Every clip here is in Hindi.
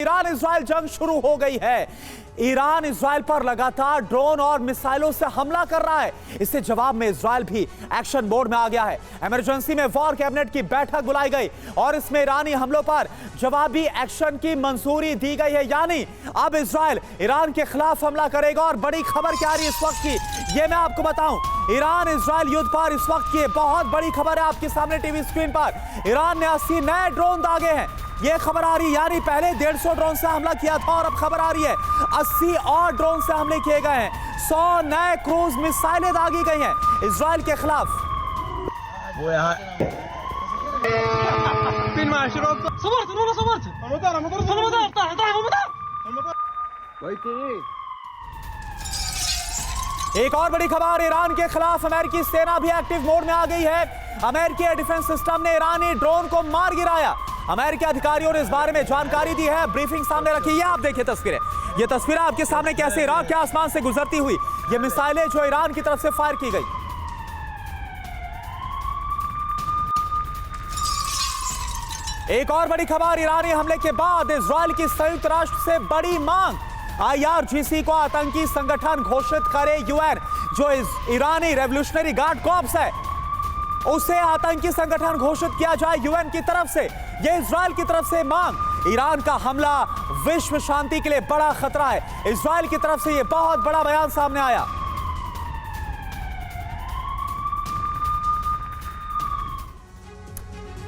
ईरान इजराइल जंग शुरू हो गई है। ईरान इजराइल पर लगातार ड्रोन और मिसाइलों से हमला कर रहा है। इससे जवाब में इजराइल भी एक्शन मोड में आ गया है। इमरजेंसी में वॉर कैबिनेट की बैठक बुलाई गई और इसमें ईरानी हमलों पर जवाबी एक्शन की मंजूरी दी गई है। यानी अब इजराइल ईरान के खिलाफ हमला करेगा। और बड़ी खबर क्या आ रही है इस वक्त की, ये मैं आपको बताऊं। ईरान इजराइल युद्ध पर इस वक्त की बहुत बड़ी खबर है आपके सामने टीवी स्क्रीन पर। ईरान ने 80 नए ड्रोन दागे हैं, ये खबर आ रही है। यानी पहले 150 ड्रोन से हमला किया था और अब खबर आ रही है 80 और ड्रोन से हमले किए गए हैं। 100 नए क्रूज मिसाइलें दागी गई हैं इजराइल के खिलाफ। वो यहाँ एक और बड़ी खबर, ईरान के खिलाफ अमेरिकी सेना भी एक्टिव मोड में आ गई है। अमेरिकी डिफेंस सिस्टम ने ईरानी ड्रोन को मार गिराया। अमेरिकी अधिकारियों ने इस बारे में जानकारी दी है, ब्रीफिंग सामने रखी है। आप देखिए तस्वीरें, ये तस्वीरें आपके सामने कैसे इराक के आसमान से गुजरती हुई ये मिसाइलें जो ईरान की तरफ से फायर की गई। एक और बड़ी खबर, ईरानी हमले के बाद इजराइल की संयुक्त राष्ट्र से बड़ी मांग। IRGC को आतंकी संगठन घोषित करे यूएन। जो ईरानी रेवोल्यूशनरी गार्ड कॉर्प्स है उसे आतंकी संगठन घोषित किया जाए यूएन की तरफ से। यह इजराइल की तरफ से मांग। ईरान का हमला विश्व शांति के लिए बड़ा खतरा है। इजराइल की तरफ से यह बहुत बड़ा बयान सामने आया।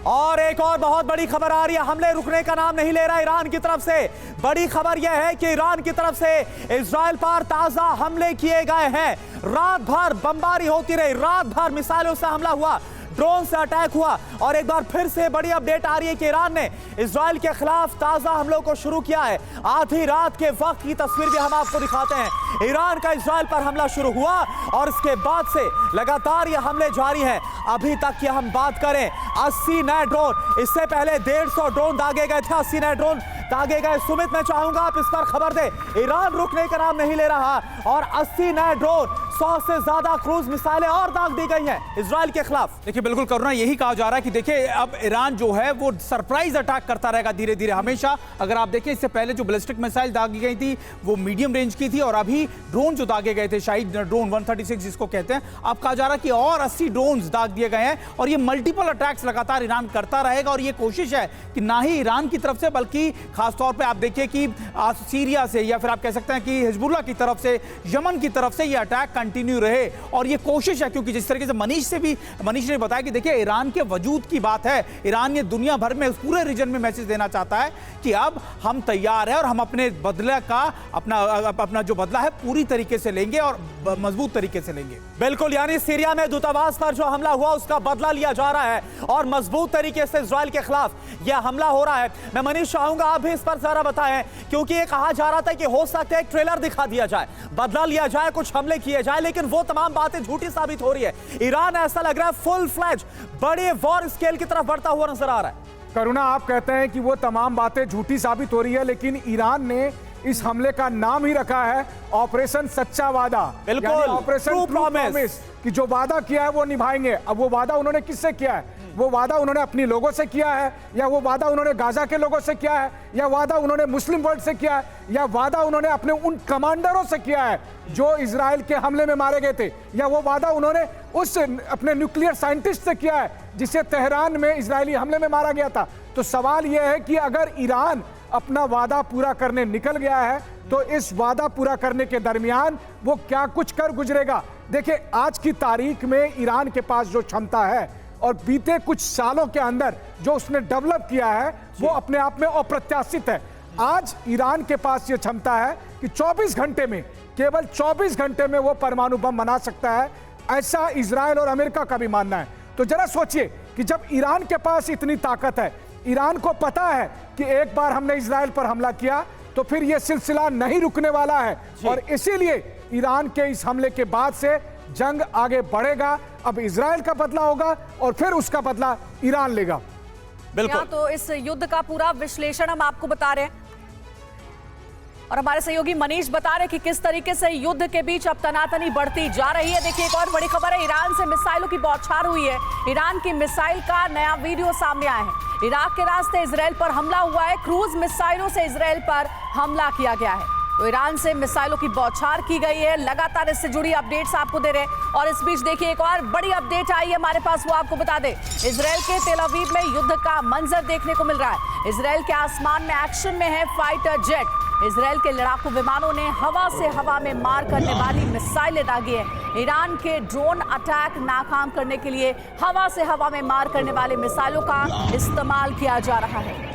और एक और बहुत बड़ी खबर आ रही है, हमले रुकने का नाम नहीं ले रहा ईरान की तरफ से। बड़ी खबर यह है कि ईरान की तरफ से इजराइल पर ताजा हमले किए गए हैं। रात भर बमबारी होती रही, रात भर मिसाइलों से हमला हुआ, ड्रोन से अटैक हुआ। और एक बार फिर से बड़ी अपडेट आ रही है कि ईरान ने इजराइल के खिलाफ ताजा हमलों को शुरू किया है। आधी रात के वक्त की तस्वीर भी हम आपको दिखाते हैं। ईरान का इजराइल पर हमला शुरू हुआ और इसके बाद से लगातार ये हमले जारी हैं। अभी तक की हम बात करें 80 नए ड्रोन, इससे पहले 150 ड्रोन दागे गए थे, 80 नए ड्रोन दागे गए। सुमित, मैं चाहूंगा आप इस पर खबर दें। ईरान रुकने का नाम नहीं ले रहा और 80 नए ड्रोन, 100 से ज्यादा क्रूज मिसाइलें और दाग दी गई हैं इजराइल के खिलाफ। देखिए बिल्कुल करुणा, यही कहा जा रहा है कि देखिए अब ईरान जो है वो सरप्राइज अटैक करता रहेगा धीरे धीरे हमेशा। अगर आप देखें इससे पहले जो बैलिस्टिक मिसाइल दागी गई थी वो मीडियम रेंज की थी और अभी ड्रोन जो दागे गए थे, शाहिद ड्रोन 136 जिसको कहते हैं, अब कहा जा रहा है कि और 80 ड्रोन दाग दिए गए हैं। और ये मल्टीपल अटैक्स लगातार ईरान करता रहेगा। और ये कोशिश है कि ना ही ईरान की तरफ से बल्कि खासतौर पर आप देखिए कि सीरिया से या फिर आप कह सकते हैं कि हिजबुल्लाह की तरफ से, यमन की तरफ से ये अटैक कंटिन्यू रहे। और ये कोशिश है क्योंकि जिस तरीके से मनीष ने बताया कि देखिए ईरान के वजूद की बात है। ईरान ये दुनिया भर में, पूरे रीजन में मैसेज देना चाहता है कि अब हम तैयार हैं और हम अपने बदले का अपना जो बदला है पूरी तरीके से लेंगे और मजबूत तरीके से लेंगे। बिल्कुल, यानी सीरिया में दूतावास पर जो हमला हुआ उसका बदला लिया जा रहा है और मजबूत तरीके से इजराइल के खिलाफ यह हमला हो रहा है। मैं मनीष चाहूंगा आप भी इस पर जरा बताएं, क्योंकि ये कहा जा रहा था कि हो सकता है एक ट्रेलर दिखा दिया जाए, बदला लिया जाए, कुछ हमले किए जाए, लेकिन वो तमाम बातें झूठी साबित हो रही है। ईरान ऐसा लग रहा है फुल फ्लैज बड़े वॉर स्केल की तरफ बढ़ता हुआ नजर आ रहा है। करुणा, आप कहते हैं कि वो तमाम बातें झूठी साबित हो रही है, लेकिन ईरान ने इस हमले का नाम ही रखा है ऑपरेशन सच्चा वादा। बिल्कुल, ऑपरेशन ट्रू प्रॉमिस, कि जो वादा किया है वो निभाएंगे। अब वो वादा उन्होंने किससे किया है? वो वादा उन्होंने अपनी लोगों से किया है, या वो वादा उन्होंने गाजा के लोगों से किया है, या वादा उन्होंने मुस्लिम वर्ल्ड से किया है, या वादा उन्होंने अपने उन कमांडरों से किया है जो इजराइल के हमले में मारे गए थे, या वो वादा उन्होंने उस अपने न्यूक्लियर साइंटिस्ट से किया है जिसे तेहरान में इजरायली हमले में मारा गया था। तो सवाल यह है कि अगर ईरान अपना वादा पूरा करने निकल गया है तो इस वादा पूरा करने के दरमियान वो क्या कुछ कर गुजरेगा। देखिए, आज की तारीख में ईरान के पास जो क्षमता है और बीते कुछ सालों के अंदर जो उसने डेवलप किया है वो अपने आप में अप्रत्याशित है। आज ईरान के पास ये क्षमता है कि 24 घंटे में, केवल 24 घंटे में वो परमाणु बम बना सकता है। ऐसा इजराइल और अमेरिका का भी मानना है। तो जरा सोचिए कि जब ईरान के पास इतनी ताकत है, ईरान को पता है कि एक बार हमने इजराइल पर हमला किया तो फिर यह सिलसिला नहीं रुकने वाला है, और इसीलिए ईरान के इस हमले के बाद से जंग आगे बढ़ेगा। अब इजराइल का बदला होगा और फिर उसका बदला ईरान लेगा। बिल्कुल, तो इस युद्ध का पूरा विश्लेषण हम आपको बता रहे हैं और हमारे सहयोगी मनीष बता रहे कि किस तरीके से युद्ध के बीच अब तनातनी बढ़ती जा रही है। देखिए, एक और बड़ी खबर है, ईरान से मिसाइलों की बौछार हुई है। ईरान की मिसाइल का नया वीडियो सामने आया है। इराक के रास्ते इजराइल पर हमला हुआ है। क्रूज मिसाइलों से इजराइल पर हमला किया गया है। तो ईरान से मिसाइलों की बौछार की गई है। लगातार इससे जुड़ी अपडेट्स आपको दे रहे हैं। और इस बीच देखिए एक और बड़ी अपडेट आई है हमारे पास, वो आपको बता दें। इजराइल के तेल अवीव में युद्ध का मंजर देखने को मिल रहा है। इजराइल के आसमान में एक्शन में है फाइटर जेट। इजराइल के लड़ाकू विमानों ने हवा से हवा में मार करने वाली मिसाइलें दागी हैं। ईरान के ड्रोन अटैक नाकाम करने के लिए हवा से हवा में मार करने वाले मिसाइलों का इस्तेमाल किया जा रहा है।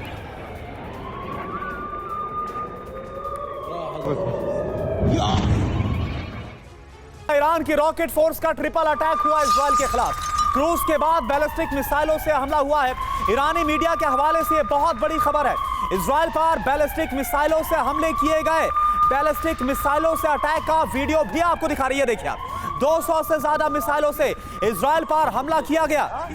ईरान की रॉकेट फोर्स का ट्रिपल अटैक हुआ इजराइल के खिलाफ। क्रूज के बाद बैलिस्टिक मिसाइलों से हमला हुआ है। ईरानी मीडिया के हवाले से यह बहुत बड़ी खबर है। इजराइल पर बैलिस्टिक मिसाइलों से हमले किए गए। बैलिस्टिक मिसाइलों से अटैक का वीडियो भी आपको दिखा रही है। देखिए आप 200 से ज्यादा मिसाइलों से इजराइल पर हमला किया गया।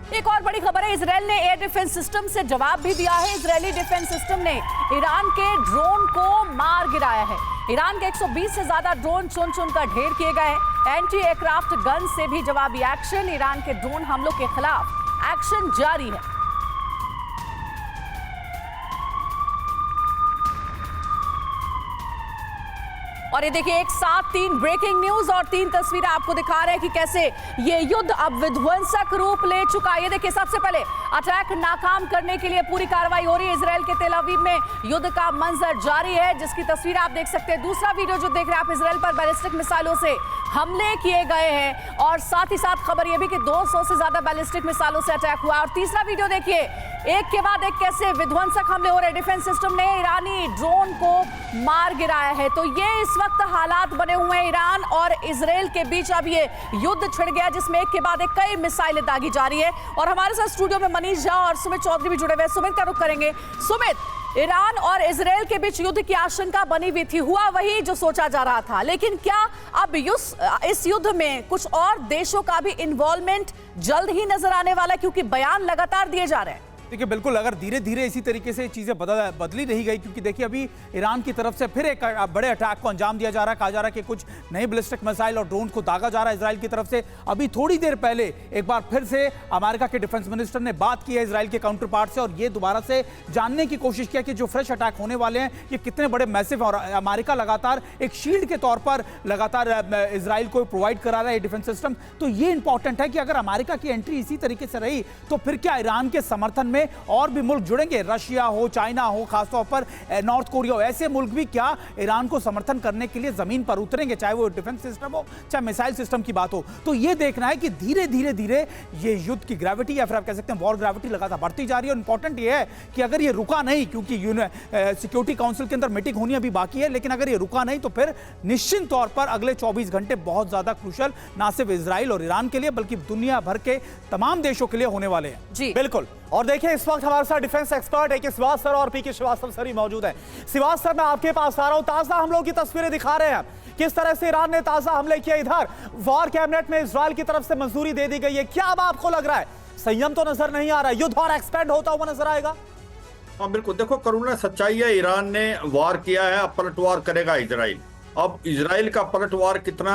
एक और बड़ी खबर है, इजराइल ने एयर डिफेंस सिस्टम से जवाब भी दिया है। इजरायली डिफेंस सिस्टम ने ईरान के ड्रोन को मार गिराया है। ईरान के 120 से ज्यादा ड्रोन चुन चुन कर ढेर किए गए हैं। एंटी एयरक्राफ्ट गन से भी जवाबी एक्शन। ईरान के ड्रोन हमलों के खिलाफ एक्शन जारी है। और ये देखिए एक साथ 3 ब्रेकिंग न्यूज और 3 तस्वीरें आपको दिखा रहे हैं कि कैसे ये युद्ध अब विध्वंसक रूप ले चुका है। ये देखिए सबसे पहले अटैक नाकाम करने के लिए पूरी कार्रवाई हो रही है। इजराइल के तेल अवीव में युद्ध का मंजर जारी है, जिसकी तस्वीर आप देख सकते हैं। दूसरा वीडियो जो देख रहे हैं आप, इजराइल पर बैलिस्टिक मिसाइलों से हमले किए गए हैं। और साथ ही साथ खबर यह भी कि 200 से ज्यादा बैलिस्टिक मिसाइलों से अटैक हुआ। और तीसरा वीडियो देखिए, एक के बाद एक कैसे विध्वंसक हमले हो रहे। डिफेंस सिस्टम ने ईरानी ड्रोन को मार गिराया है। तो ये इस वक्त हालात बने हुए हैं ईरान और इजराइल के बीच। अब ये युद्ध छिड़ गया जिसमें एक के बाद एक कई मिसाइलें दागी जा रही है। और हमारे साथ स्टूडियो में मनीष झा और सुमित चौधरी भी जुड़े हुए हैं। सुमित का रुख करेंगे। सुमित, ईरान और इजराइल के बीच युद्ध की आशंका बनी हुई थी, हुआ वही जो सोचा जा रहा था, लेकिन क्या अब इस युद्ध में कुछ और देशों का भी इन्वॉल्वमेंट जल्द ही नजर आने वाला है, क्योंकि बयान लगातार दिए जा रहे हैं? देखिए बिल्कुल, अगर धीरे धीरे इसी तरीके से चीजें बदली रही गई, क्योंकि देखिए अभी ईरान की तरफ से फिर एक बड़े अटैक को अंजाम दिया जा रहा है। कहा जा रहा है कि कुछ नए बैलिस्टिक मिसाइल और ड्रोन को दागा जा रहा है इजराइल की तरफ से। अभी थोड़ी देर पहले एक बार फिर से अमेरिका के डिफेंस मिनिस्टर ने बात की है इजराइल के काउंटर पार्ट से, और ये दोबारा से जानने की कोशिश किया कि जो फ्रेश अटैक होने वाले हैं ये कितने बड़े मैसिव, और अमेरिका लगातार एक शील्ड के तौर पर लगातार इजराइल को प्रोवाइड करा रहा है डिफेंस सिस्टम। तो ये इंपॉर्टेंट है कि अगर अमेरिका की एंट्री इसी तरीके से रही तो फिर क्या ईरान के समर्थन में और भी जुड़ेंगे? रशिया हो, चाइना हो, खासतौर पर नॉर्थ कोरिया हो, ऐसे मुल्क भी क्या ईरान को समर्थन करने के लिए जमीन पर उतरेंगे, चाहे वो डिफेंस सिस्टम हो, चाहे मिसाइल सिस्टम की बात हो? तो ये देखना है कि धीरे धीरे ये युद्ध की ग्रेविटी या फिर आप कह सकते हैं वॉर ग्रेविटी लगातार बढ़ती जा रही है। और इंपॉर्टेंट ये है कि अगर ये रुका नहीं, क्योंकि सिक्योरिटी काउंसिल के अंदर मीटिंग होनी अभी बाकी है, लेकिन अगर ये रुका नहीं तो फिर निश्चित तौर पर अगले 24 घंटे बहुत ज्यादा क्रूशियल ना सिर्फ इजराइल और ईरान के लिए बल्कि दुनिया भर के तमाम देशों के लिए होने वाले हैं। जी बिल्कुल। और देखिए इस वक्त हमारे साथ डिफेंस एक्सपर्ट है कि श्रीवास्तव सर और पीके श्रीवास्तव सर ही मौजूद हैं। श्रीवास्तव सर, मैं आपके पास आ रहा हूं। ताजा हमलों की तस्वीरें दिखा रहे हैं किस तरह से ईरान ने ताजा हमले किए। इधर वॉर कैबिनेट में इजराइल की तरफ से मंजूरी दे दी गई है। क्या अब आपको लग रहा है संयम तो नजर नहीं आ रहा, युद्ध और एक्सपेंड होता हुआ नजर आएगा? हाँ बिल्कुल, देखो करुणा सच्चाई है, ईरान ने वार किया है, अब पलटवार करेगा इजराइल। अब इजराइल का पलटवार कितना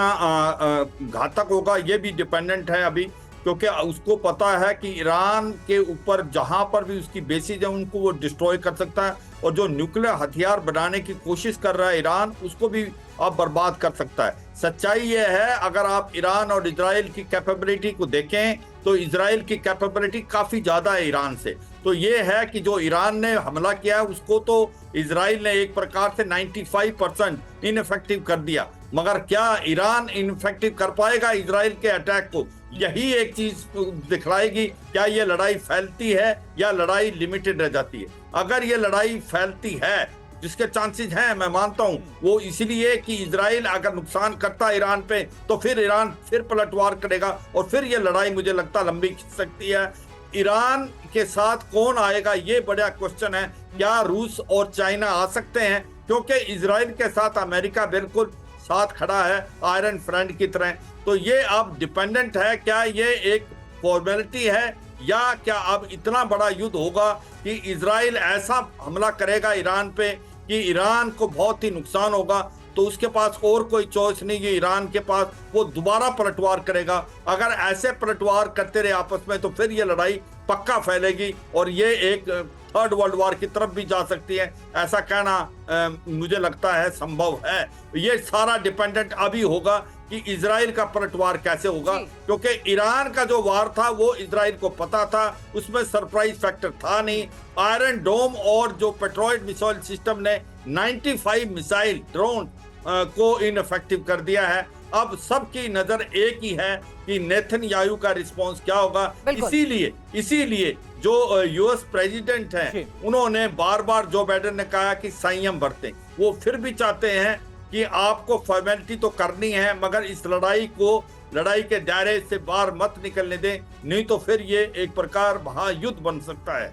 घातक होगा ये भी डिपेंडेंट है अभी, क्योंकि उसको पता है कि ईरान के ऊपर जहां पर भी उसकी बेसिस है उनको वो डिस्ट्रॉय कर सकता है, और जो न्यूक्लियर हथियार बनाने की कोशिश कर रहा है ईरान उसको भी अब बर्बाद कर सकता है। सच्चाई ये है, अगर आप ईरान और इजराइल की कैपेबिलिटी को देखें तो इजराइल की कैपेबिलिटी काफी ज्यादा है ईरान से। तो ये है कि जो ईरान ने हमला किया है उसको तो इजराइल ने एक प्रकार से 95% इनइफेक्टिव कर दिया, मगर क्या ईरान इनइफेक्टिव कर पाएगा इजराइल के अटैक को? यही एक चीज दिखलाएगी, क्या ये लड़ाई फैलती है या लड़ाई लिमिटेड रह जाती है। अगर ये लड़ाई फैलती है, जिसके चांसेस हैं मैं मानता हूं, वो इसलिए कि इजराइल अगर नुकसान करता है ईरान पे तो फिर ईरान फिर पलटवार करेगा और फिर ये लड़ाई मुझे लगता लंबी खिंच सकती है। ईरान के साथ कौन आएगा ये बड़ा क्वेश्चन है। क्या रूस और चाइना आ सकते हैं? क्योंकि इजराइल के साथ अमेरिका बिल्कुल साथ खड़ा है आयरन फ्रेंड की तरह। तो ये अब डिपेंडेंट है, क्या ये एक फॉर्मेलिटी है या क्या अब इतना बड़ा युद्ध होगा कि इजराइल ऐसा हमला करेगा ईरान पे कि ईरान को बहुत ही नुकसान होगा, तो उसके पास और कोई चॉइस नहीं है ईरान के पास, वो दोबारा पलटवार करेगा। अगर ऐसे पलटवार करते रहे आपस में तो फिर ये लड़ाई पक्का फैलेगी और ये एक थर्ड वर्ल्ड वॉर की तरफ भी जा सकती है। ऐसा कहना मुझे लगता है संभव है। ये सारा डिपेंडेंट अभी होगा कि इजराइल का पलटवार कैसे होगा, क्योंकि ईरान का जो वार था वो इजराइल को पता था, उसमें सरप्राइज फैक्टर था नहीं। आयरन डोम और जो पेट्रोइड मिसाइल सिस्टम ने 95 मिसाइल ड्रोन को इनफेक्टिव कर दिया है। अब सबकी नजर एक ही है कि नेतन्याहू का रिस्पांस क्या होगा। इसीलिए जो यूएस प्रेसिडेंट हैं उन्होंने बार बार जो बाइडेन ने कहा कि संयम बरतें। वो फिर भी चाहते हैं कि आपको फॉर्मेलिटी तो करनी है, मगर इस लड़ाई के दायरे से बाहर मत निकलने दें, नहीं तो फिर ये एक प्रकार महायुद्ध बन सकता है।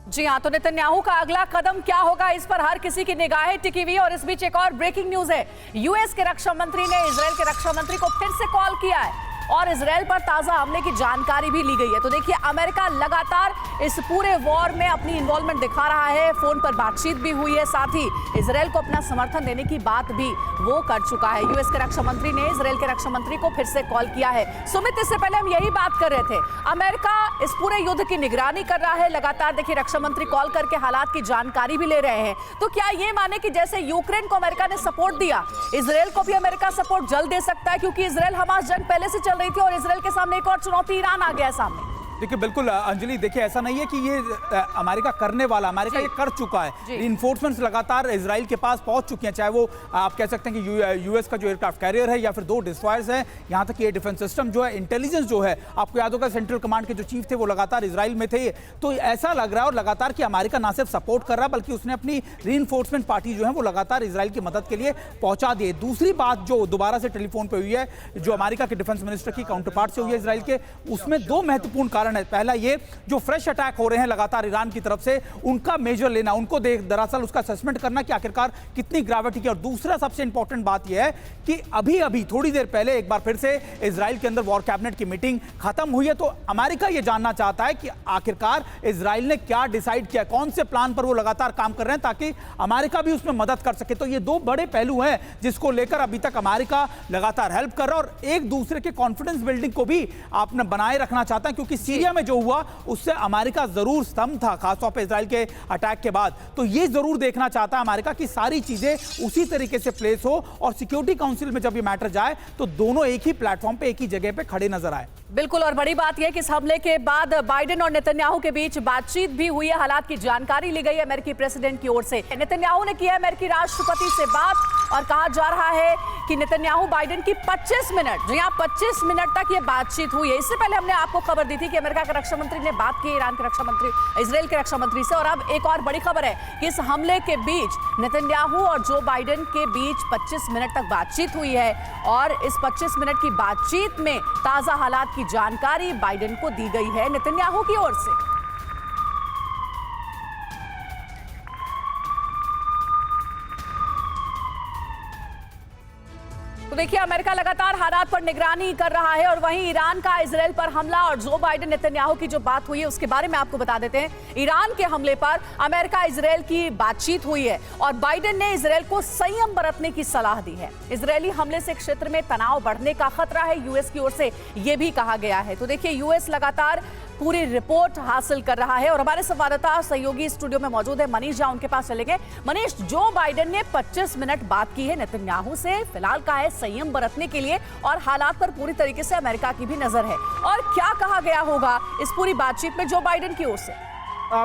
जी हाँ, तो नेतन्याहू का अगला कदम क्या होगा, इस पर हर किसी की निगाहें टिकी हुई। और इस बीच एक और ब्रेकिंग न्यूज है। यूएस के रक्षा मंत्री ने इजराइल के रक्षा मंत्री को फिर से कॉल किया है और इजराइल पर ताजा हमले की जानकारी भी ली गई है। तो देखिए, अमेरिका लगातार इस पूरे वॉर में अपनी इन्वॉल्वमेंट दिखा रहा है। फोन पर बातचीत भी हुई है, साथ ही इजराइल को अपना समर्थन देने की बात भी वो कर चुका है। यूएस के रक्षा मंत्री ने इजराइल के रक्षा मंत्री को फिर से कॉल किया है। सुमित, इससे पहले हम यही बात कर रहे थे, अमेरिका इस पूरे युद्ध की निगरानी कर रहा है लगातार। देखिए, रक्षा मंत्री कॉल करके हालात की जानकारी भी ले रहे हैं। तो क्या ये माने कि जैसे यूक्रेन को अमेरिका ने सपोर्ट दिया, इजराइल को भी अमेरिका सपोर्ट जल्द दे सकता है, क्योंकि इजराइल हमास जंग पहले से चल रही थी और इजराइल के सामने एक और चुनौती ईरान आ गया है सामने। देखिए बिल्कुल अंजलि, देखिए ऐसा नहीं है कि ये अमेरिका करने वाला, अमेरिका ये कर चुका है। इन्फोर्समेंट्स लगातार इजराइल के पास पहुंच चुकी हैं, चाहे वो आप कह सकते हैं कि यूएस का जो एयरक्राफ्ट कैरियर है या फिर 2 डिस्ट्रॉयर्स हैं, यहाँ तक कि ये डिफेंस सिस्टम जो है, इंटेलिजेंस जो है, आपको याद होगा सेंट्रल कमांड के जो चीफ थे वो लगातार इजराइल में थे। तो ऐसा लग रहा है और लगातार कि अमेरिका ना सिर्फ सपोर्ट कर रहा है बल्कि उसने अपनी रीइंफोर्समेंट पार्टी जो है वो लगातार इजराइल की मदद के लिए पहुंचा दी। दूसरी बात जो दोबारा से टेलीफोन पर हुई है, जो अमेरिका के डिफेंस मिनिस्टर की काउंटर पार्ट से हुई है इजराइल के, उसमें 2 महत्वपूर्ण कारण है। पहला ये, जो फ्रेश अटैक हो रहे हैं लगातार ईरान की तरफ से, उनका मेजर लेना, उनको दरअसल उसका असेसमेंट करना कि आखिरकार कितनी ग्रेविटी की। और दूसरा सबसे इंपॉर्टेंट बात यह है कि अभी थोड़ी देर पहले एक बार फिर से इजराइल के अंदर वॉर कैबिनेट की मीटिंग खत्म हुई है। तो अमेरिका यह जानना चाहता है कि आखिरकार इजराइल ने क्या डिसाइड किया, कौन से प्लान पर वो लगातार काम कर रहे हैं, ताकि अमेरिका भी उसमें मदद कर सके। तो ये 2 बड़े पहलू हैं जिसको लेकर अभी तक अमेरिका लगातार हेल्प कर रहा है और एक दूसरे के कॉन्फिडेंस बिल्डिंग को भी आपने बनाए रखना चाहता है, क्योंकि सीरिया में जो हुआ उससे अमेरिका जरूर स्तंभ था, खासतौर पर इजराइल के अटैक के बाद। तो ये जरूर देखना चाहता है अमेरिका कि सारी चीजें उसी तरीके से प्लेस हो और सिक्योरिटी काउंसिल में जब ये मैटर जाए तो दोनों एक ही प्लेटफॉर्म पे, एक ही जगह पे खड़े नजर आए। बिल्कुल, और बड़ी बात यह कि इस हमले के बाद बाइडेन और नेतन्याहू के बीच बातचीत भी हुई है, हालात की जानकारी ली गई है अमेरिकी प्रेसिडेंट की ओर से। नेतन्याहू ने किया अमेरिकी राष्ट्रपति से बात और कहा जा रहा है कि नेतन्याहू बाइडेन की 25 मिनट, जी हाँ 25 मिनट तक ये बातचीत हुई है। इससे पहले हमने आपको खबर दी थी कि अमेरिका के रक्षा मंत्री ने बात की ईरान के रक्षा मंत्री, इजराइल के रक्षा मंत्री से। और अब एक और बड़ी खबर है कि इस हमले के बीच नेतन्याहू और जो बाइडेन के बीच 25 मिनट तक बातचीत हुई है और इस 25 मिनट की बातचीत में ताजा हालात की जानकारी बाइडेन को दी गई है नेतन्याहू की ओर से। तो देखिए, अमेरिका लगातार हालात पर निगरानी कर रहा है और वहीं ईरान का इजराइल पर हमला और जो बाइडेन नेतन्याहू की जो बात हुई है उसके बारे में आपको बता देते हैं। ईरान के हमले पर अमेरिका इजराइल की बातचीत हुई है और बाइडेन ने इजराइल को संयम बरतने की सलाह दी है। इजरायली हमले से क्षेत्र में तनाव बढ़ने का खतरा है, यूएस की ओर से यह भी कहा गया है। तो देखिए, यूएस लगातार पूरी रिपोर्ट हासिल कर रहा है और हमारे संवाददाता सहयोगी स्टूडियो में मौजूद है मनीष झा, उनके पास चलेंगे। मनीष, जो बाइडेन ने 25 मिनट बात की है नेतन्याहू से, फिलहाल कहा है संयम बरतने के लिए और हालात पर पूरी तरीके से अमेरिका की भी नजर है, और क्या कहा गया होगा इस पूरी बातचीत में जो बाइडेन की ओर से?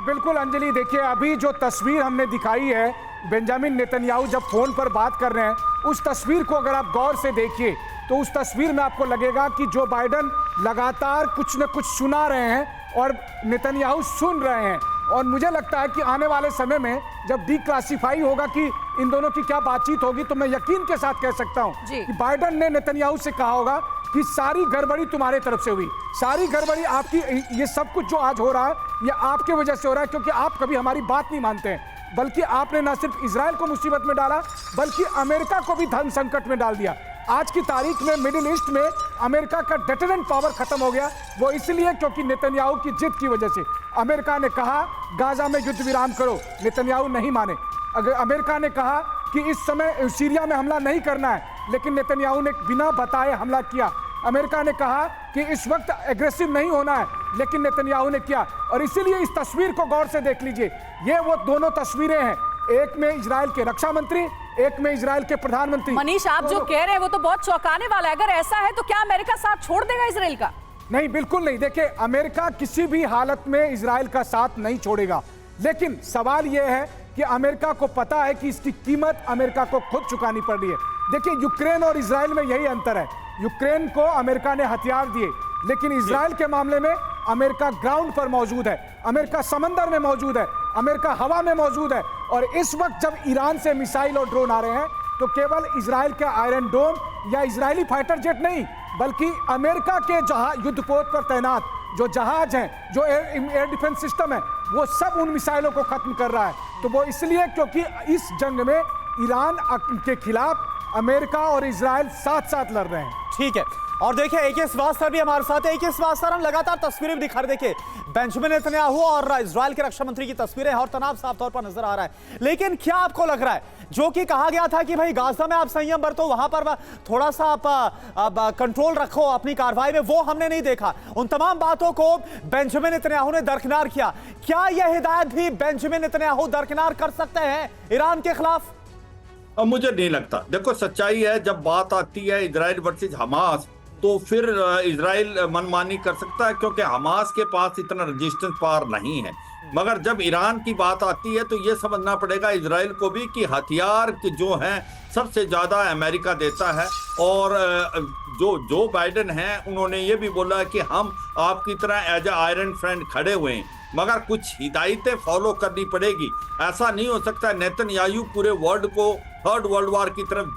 बिल्कुल अंजलि, देखिए अभी जो तस्वीर हमने दिखाई है, बेंजामिन नेतन्याहू जब फोन पर बात कर रहे हैं, उस तस्वीर को अगर आप गौर से देखिए तो उस तस्वीर में आपको लगेगा कि जो बाइडेन लगातार कुछ न कुछ सुना रहे हैं और नेतन्याहू सुन रहे हैं। और मुझे लगता है कि आने वाले समय में जब डिक्लासिफाई होगा कि इन दोनों की क्या बातचीत होगी, तो मैं यकीन के साथ कह सकता हूं कि बाइडेन ने नेतन्याहू से कहा होगा कि सारी गड़बड़ी तुम्हारे तरफ से हुई, सारी गड़बड़ी आपकी, ये सब कुछ जो आज हो रहा है ये आपके वजह से हो रहा है, क्योंकि आप कभी हमारी बात नहीं मानते हैं, बल्कि आपने न सिर्फ इजराइल को मुसीबत में डाला बल्कि अमेरिका को भी धन संकट में डाल दिया। आज की तारीख में मिडिल ईस्ट में अमेरिका का डेटरेंट पावर खत्म हो गया, वो इसलिए क्योंकि नेतन्याहू की जिद की वजह से। अमेरिका ने कहा गाजा में युद्ध विराम करो, नेतन्याहू नहीं माने। अगर अमेरिका ने कहा कि इस समय सीरिया में हमला नहीं करना है, लेकिन नेतन्याहू ने बिना बताए हमला किया। अमेरिका ने कहा कि इस वक्त एग्रेसिव नहीं होना है, लेकिन नेतन्याहू ने किया। और इसीलिए इस तस्वीर को गौर से देख लीजिए, ये वो दोनों तस्वीरें हैं, एक में इजराइल के रक्षा मंत्री, एक में इजराइल के प्रधानमंत्री। मनीष, आप जो कह रहे हैं वो तो बहुत चौंकाने वाला है। अगर ऐसा है तो क्या अमेरिका साथ छोड़ देगा इजराइल का? नहीं, बिल्कुल नहीं। देखिए, अमेरिका किसी भी हालत में इजराइल का साथ नहीं छोड़ेगा, लेकिन सवाल यह है कि अमेरिका को पता है कि इसकी कीमत अमेरिका को खुद चुकानी पड़ रही है। देखिए, यूक्रेन और इजराइल में यही अंतर है। यूक्रेन को अमेरिका ने हथियार दिए, लेकिन इजराइल के मामले में अमेरिका ग्राउंड पर मौजूद है, अमेरिका समंदर में मौजूद है, अमेरिका हवा में मौजूद है। और इस वक्त जब ईरान से मिसाइल और ड्रोन आ रहे हैं, तो केवल इजराइल का आयरन डोम या इजरायली फाइटर जेट नहीं, बल्कि अमेरिका के युद्धपोत पर तैनात जो जहाज हैं, जो एयर डिफेंस सिस्टम है, वो सब उन मिसाइलों को खत्म कर रहा है। तो वो इसलिए क्योंकि इस जंग में ईरान के खिलाफ अमेरिका और इजराइल साथ साथ लड़ रहे हैं। ठीक है, और देखिए AK श्रीवास्तव भी हमारे साथ है। AK श्रीवास्तव, हम लगातार तस्वीरें भी दिखा रहे, देखिए बेंजामिन नेतन्याहू और इजराइल के रक्षा मंत्री की तस्वीरें और तनाव साफ तौर पर नजर आ रहा है। लेकिन क्या आपको लग रहा है, जो कि कहा गया था कि भाई गाजा में आप संयम बरतो, वहां पर थोड़ा सा आप कंट्रोल रखो अपनी कार्रवाई में, वो हमने नहीं देखा। उन तमाम बातों को बेंजामिन नेतन्याहू ने दरकिनार किया। क्या यह हिदायत भी बेंजामिन नेतन्याहू दरकिनार कर सकते हैं ईरान के खिलाफ? अब मुझे नहीं लगता। देखो, सच्चाई है, जब बात आती है इजराइल वर्सेज हमास, तो फिर इजराइल मनमानी कर सकता है, क्योंकि हमास के पास इतना रेजिस्टेंस पावर नहीं है। मगर जब ईरान की बात आती है, तो ये समझना पड़ेगा इजराइल को भी कि हथियार जो हैं सबसे ज्यादा अमेरिका देता है। और जो बाइडेन हैं, उन्होंने ये भी बोला कि हम आपकी तरह एज ए आयरन फ्रेंड खड़े हुए हैं, मगर कुछ हिदायतें फॉलो करनी पड़ेगी। ऐसा नहीं हो सकता नेतन्याहू पूरे वर्ल्ड को थर्ड वर्ल्ड वॉर की तरफ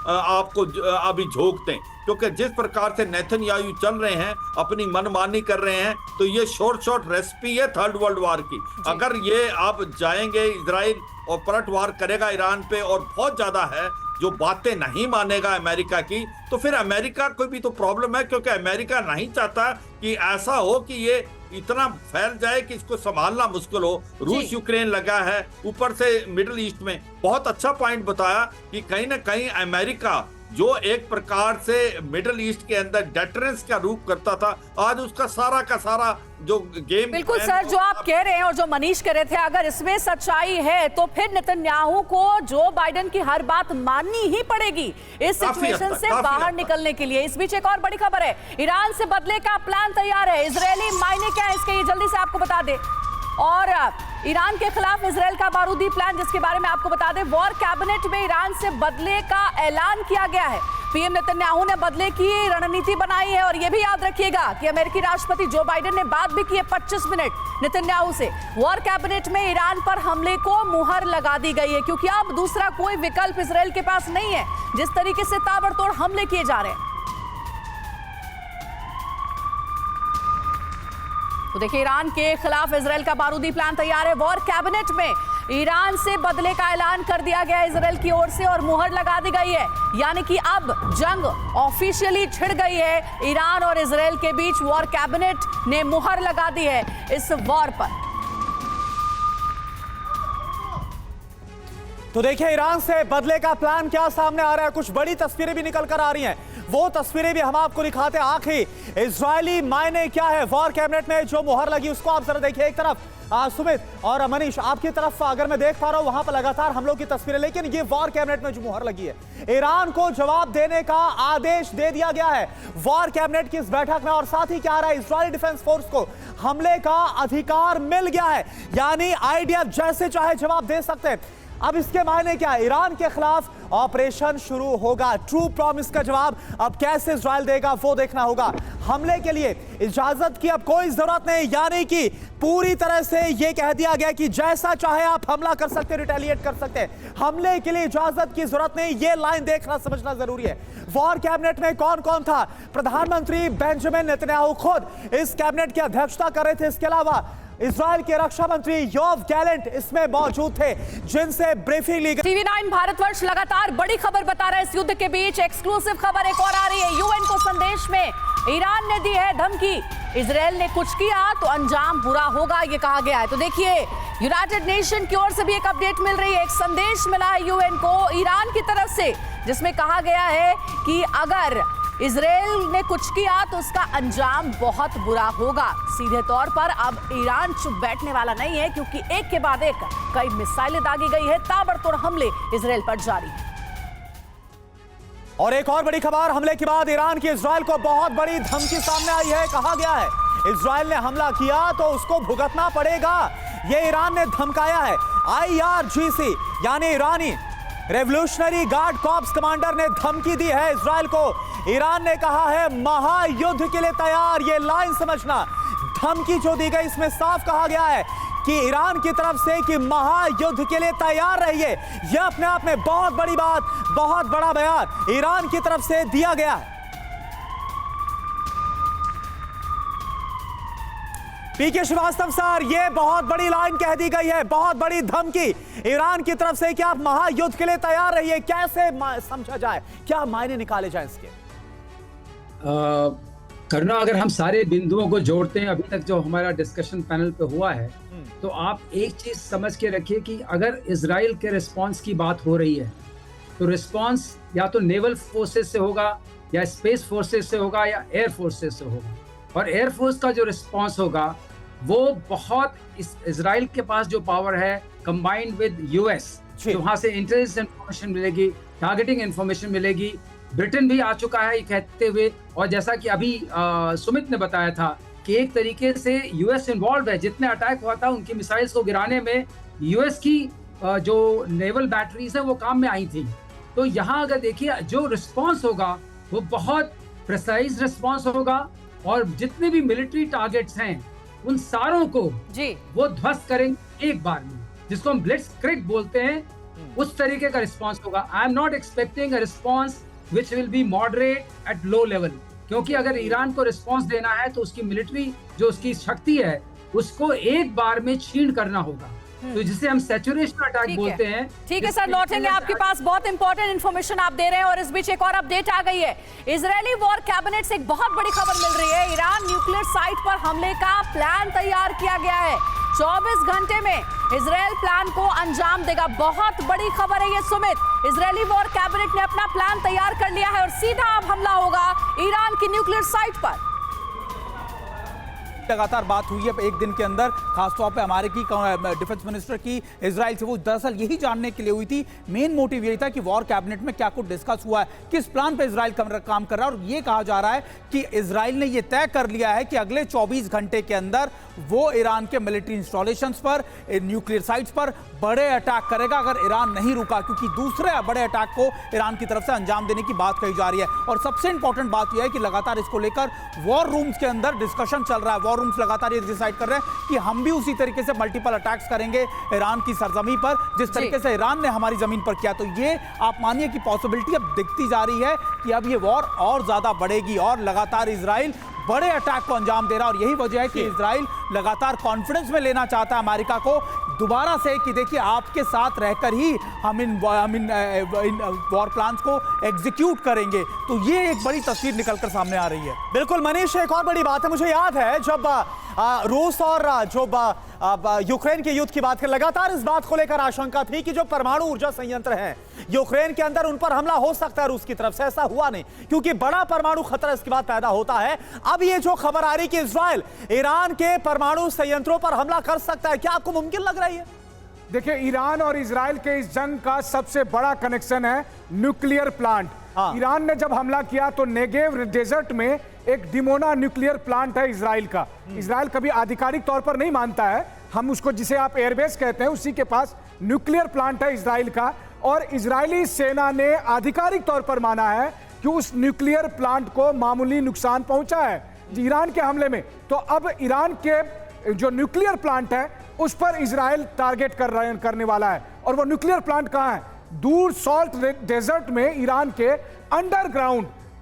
आपको अभी झोंकते हैं, क्योंकि जिस प्रकार से नेतन्याहू चल रहे हैं, अपनी मनमानी कर रहे हैं, तो ये शॉर्ट रेसिपी है थर्ड वर्ल्ड वॉर की। अगर ये आप जाएंगे इजराइल और पलटवार करेगा ईरान पे, और बहुत ज्यादा है जो बातें नहीं मानेगा अमेरिका की, तो फिर अमेरिका को भी तो प्रॉब्लम है, क्योंकि अमेरिका नहीं चाहता कि ऐसा हो कि ये इतना फैल जाए कि इसको संभालना मुश्किल हो। रूस यूक्रेन लगा है, ऊपर से मिडिल ईस्ट में। बहुत अच्छा पॉइंट बताया कि कहीं ना कहीं अमेरिका जो एक प्रकार से मिडिल ईस्ट के अंदर डेटरेंस का रूप करता था, आज उसका सारा का सारा जो गेम। बिल्कुल सर, जो आप कह रहे हैं और जो मनीष कह रहे थे, अगर इसमें सच्चाई है तो फिर नेतन्याहू को जो बाइडेन की हर बात माननी ही पड़ेगी इस सिचुएशन से बाहर निकलने के लिए। इस बीच एक और बड़ी खबर है, ईरान से बदले का प्लान तैयार है। इजरायली मायने क्या है इसके, ये जल्दी से आपको बता दे। और ईरान के खिलाफ इजराइल का बारूदी प्लान, जिसके बारे में आपको बता दें, वॉर कैबिनेट में ईरान से बदले का ऐलान किया गया है। पीएम नेतन्याहू ने बदले की रणनीति बनाई है। और यह भी याद रखिएगा कि अमेरिकी राष्ट्रपति जो बाइडेन ने बात भी की है 25 मिनट नेतन्याहू से। वॉर कैबिनेट में ईरान पर हमले को मुहर लगा दी गई है, क्योंकि अब दूसरा कोई विकल्प इजराइल के पास नहीं है, जिस तरीके से ताबड़तोड़ हमले किए जा रहे हैं। तो देखिए, ईरान के खिलाफ इजराइल का बारूदी प्लान तैयार है। वॉर कैबिनेट में ईरान से बदले का ऐलान कर दिया गया है इजराइल की ओर से, और मुहर लगा दी गई है। यानी कि अब जंग ऑफिशियली छिड़ गई है ईरान और इजराइल के बीच। वॉर कैबिनेट ने मुहर लगा दी है इस वॉर पर। तो देखिए, ईरान से बदले का प्लान क्या सामने आ रहा है, कुछ बड़ी तस्वीरें भी निकल कर आ रही हैं। वो तस्वीरें भी हम आपको दिखाते हैं। आखिर इजरायली मायने क्या है, वॉर कैबिनेट में जो मुहर लगी उसको आप जरा देखिए। एक तरफ सुमित और मनीष, आपकी तरफ अगर मैं देख पा रहा हूं, वहां पर लगातार हमलों की तस्वीरें, लेकिन ये वॉर कैबिनेट में जो मुहर लगी है, ईरान को जवाब देने का आदेश दे दिया गया है वॉर कैबिनेट की इस बैठक में। और साथ ही क्या रहा है, इजरायली डिफेंस फोर्स को हमले का अधिकार मिल गया है, यानी IDF जैसे चाहे जवाब दे सकते हैं। अब इसके मायने क्या है, ईरान के खिलाफ ऑपरेशन शुरू होगा। ट्रू प्रॉमिस का जवाब अब कैसे इजराइल देगा वो देखना होगा। हमले के लिए इजाजत की अब कोई जरूरत नहीं, यानी कि पूरी तरह से यह कह दिया गया कि जैसा चाहे आप हमला कर सकते, रिटेलिएट कर सकते हैं, हमले के लिए इजाजत की जरूरत नहीं। यह लाइन देखना समझना जरूरी है। वॉर कैबिनेट में कौन कौन था? प्रधानमंत्री बेंजामिन नेतन्याहू खुद इस कैबिनेट की अध्यक्षता कर रहे थे। इसके अलावा इजराइल के रक्षा मंत्री योव गैलेंट इसमें मौजूद थे, जिनसे ब्रीफिंग ली गई। टीवी 9 भारतवर्ष लगातार बड़ी खबर बता रहा है इस युद्ध के बीच। एक्सक्लूसिव खबर एक और आ रही है। यूएन को संदेश में ईरान ने दी है धमकी, इजराइल ने कुछ किया तो अंजाम बुरा होगा, ये कहा गया है। तो देखिए, यूनाइटेड नेशन की ओर से भी एक अपडेट मिल रही है, एक संदेश मिला है यूएन को ईरान की तरफ से, जिसमें कहा गया है कि अगर इजराइल ने कुछ किया तो उसका अंजाम बहुत बुरा होगा। सीधे तौर पर अब ईरान चुप बैठने वाला नहीं है, क्योंकि एक के बाद एक कई मिसाइलें दागी गई है, ताबड़तोड़ हमले इजराइल पर जारी है। और एक और बड़ी खबर, हमले के बाद ईरान की इजराइल को बहुत बड़ी धमकी सामने आई है। कहा गया है इजराइल ने हमला किया तो उसको भुगतना पड़ेगा, यह ईरान ने धमकाया है। IRGC यानी ईरानी रेवोल्यूशनरी गार्ड कॉर्प्स कमांडर ने धमकी दी है इजराइल को। ईरान ने कहा है महायुद्ध के लिए तैयार, ये लाइन समझना। धमकी जो दी गई इसमें साफ कहा गया है कि ईरान की तरफ से कि महायुद्ध के लिए तैयार रहिए। यह अपने आप में बहुत बड़ी बात, बहुत बड़ा बयान ईरान की तरफ से दिया गया है। पीके श्रीवास्तव सर, यह बहुत बड़ी लाइन कह दी गई है, बहुत बड़ी धमकी ईरान की तरफ से कि आप महायुद्ध के लिए तैयार रहिए। कैसे समझा जाए, क्या मायने निकाले जाए इसके? करुणा, अगर हम सारे बिंदुओं को जोड़ते हैं अभी तक जो हमारा डिस्कशन पैनल पे हुआ है, तो आप एक चीज समझ के रखिए कि अगर इजराइल के रिस्पांस की बात हो रही है तो रिस्पांस या तो नेवल फोर्सेस से होगा, या स्पेस फोर्सेस से होगा, या एयर फोर्सेस से होगा। और एयरफोर्स का जो रिस्पांस होगा वो बहुत, इजराइल के पास जो पावर है कंबाइंड विद यूएस, तो वहां से इंटेलिजेंस इंफॉर्मेशन मिलेगी, टारगेटिंग इंफॉर्मेशन मिलेगी। ब्रिटेन भी आ चुका है ये कहते हुए, और जैसा कि अभी सुमित ने बताया था कि एक तरीके से यूएस इन्वॉल्व है। जितने अटैक हुआ था उनकी मिसाइल्स को गिराने में यूएस की जो नेवल बैटरीज है वो काम में आई थी। तो यहाँ अगर देखिए जो रिस्पॉन्स होगा वो बहुत प्रिसाइज रिस्पॉन्स होगा, और जितने भी मिलिट्री टारगेट्स हैं उन सारों को जी वो ध्वस्त करेंगे एक बार में, जिसको हम ब्लिट्जक्रिग बोलते हैं। उस तरीके का रिस्पांस होगा। I am not expecting a response which will be moderate at low level, क्योंकि अगर ईरान को रिस्पांस देना है तो उसकी मिलिट्री जो उसकी शक्ति है उसको एक बार में छीन करना होगा, तो जिसे हम सैचुरेशन अटैक बोलते हैं। ठीक है सर, लौटेंगे आपके पास। बहुत इंपॉर्टेंट इंफॉर्मेशन आप दे रहे हैं। और इस बीच एक और अपडेट आ गई है, इजरायली वॉर कैबिनेट से एक बहुत बड़ी खबर मिल रही है। ईरान न्यूक्लियर साइट पर हमले का प्लान तैयार किया गया है। 24 घंटे में इजराइल प्लान को अंजाम देगा। बहुत बड़ी खबर है ये सुमित। इजरायली वॉर कैबिनेट ने अपना प्लान तैयार कर लिया है और सीधा अब हमला होगा ईरान की न्यूक्लियर साइट पर। लगातार बात हुई है एक दिन के अंदर, खासतौर पे हमारे की डिफेंस मिनिस्टर की इजराइल से, वो दरअसल यही जानने के लिए हुई थी। मेन मोटिव यही था कि वॉर कैबिनेट में क्या कुछ डिस्कस हुआ है, किस प्लान पे इजराइल काम कर रहा है। और ये कहा जा रहा है कि इजराइल ने ये तय कर लिया है कि अगले 24 घंटे के अंदर वो ईरान के मिलिट्री इंस्टॉलेशंस पर, न्यूक्लियर साइट्स पर बड़े अटैक करेगा अगर ईरान नहीं रुका, क्योंकि दूसरे बड़े अटैक को ईरान की तरफ से अंजाम देने की बात कही जा रही है। और सबसे इंपॉर्टेंट बात यह है कि लगातार इसको लेकर वॉर रूम्स के अंदर डिस्कशन चल रहा है। वॉर रूम्स लगातार ये डिसाइड कर रहे हैं कि हम भी उसी तरीके से मल्टीपल अटैक्स करेंगे ईरान की सरजमी पर, जिस तरीके से ईरान ने हमारी जमीन पर किया। तो ये आप मानिए कि पॉसिबिलिटी अब दिखती जा रही है कि अब ये वॉर और ज्यादा बढ़ेगी और लगातार इजराइल बड़े अटैक को अंजाम दे रहा है। और यही वजह है कि इजराइल लगातार कॉन्फिडेंस में लेना चाहता है अमेरिका को दोबारा से कि देखिए आपके साथ रहकर ही हम इन वॉर प्लान्स को एग्जीक्यूट करेंगे। तो ये एक बड़ी तस्वीर निकलकर सामने आ रही है। बिल्कुल मनीष, एक और बड़ी बात है, मुझे याद है जब रूस और जो यूक्रेन के युद्ध की बात कर, लगातार इस बात को लेकर आशंका थी कि जो परमाणु ऊर्जा संयंत्र हैं यूक्रेन के अंदर, उन पर हमला हो सकता है रूस की तरफ से। ऐसा हुआ नहीं, क्योंकि बड़ा परमाणु खतरा इसके बाद पैदा होता है। अब ये जो खबर आ रही कि इजराइल ईरान के परमाणु संयंत्रों पर हमला कर सकता है, क्या आपको मुमकिन लग रही है? देखिए, ईरान और इजराइल के इस जंग का सबसे बड़ा कनेक्शन है न्यूक्लियर प्लांट। ईरान ने जब हमला किया तो नेगेव डेजर्ट में एक डिमोना न्यूक्लियर प्लांट है इजराइल का। इजराइल कभी आधिकारिक तौर पर नहीं मानता है, हम उसको जिसे आप एयरबेस कहते हैं, उसी के पास न्यूक्लियर प्लांट है इजराइल का। और इजरायली सेना ने आधिकारिक तौर पर माना है कि उस न्यूक्लियर प्लांट को मामूली नुकसान पहुंचा है ईरान के हमले में। तो अब ईरान के जो न्यूक्लियर प्लांट है उस पर इजराइल टारगेट करने वाला है। और वो न्यूक्लियर प्लांट कहां है? दूर सॉल्ट डेजर्ट में ईरान के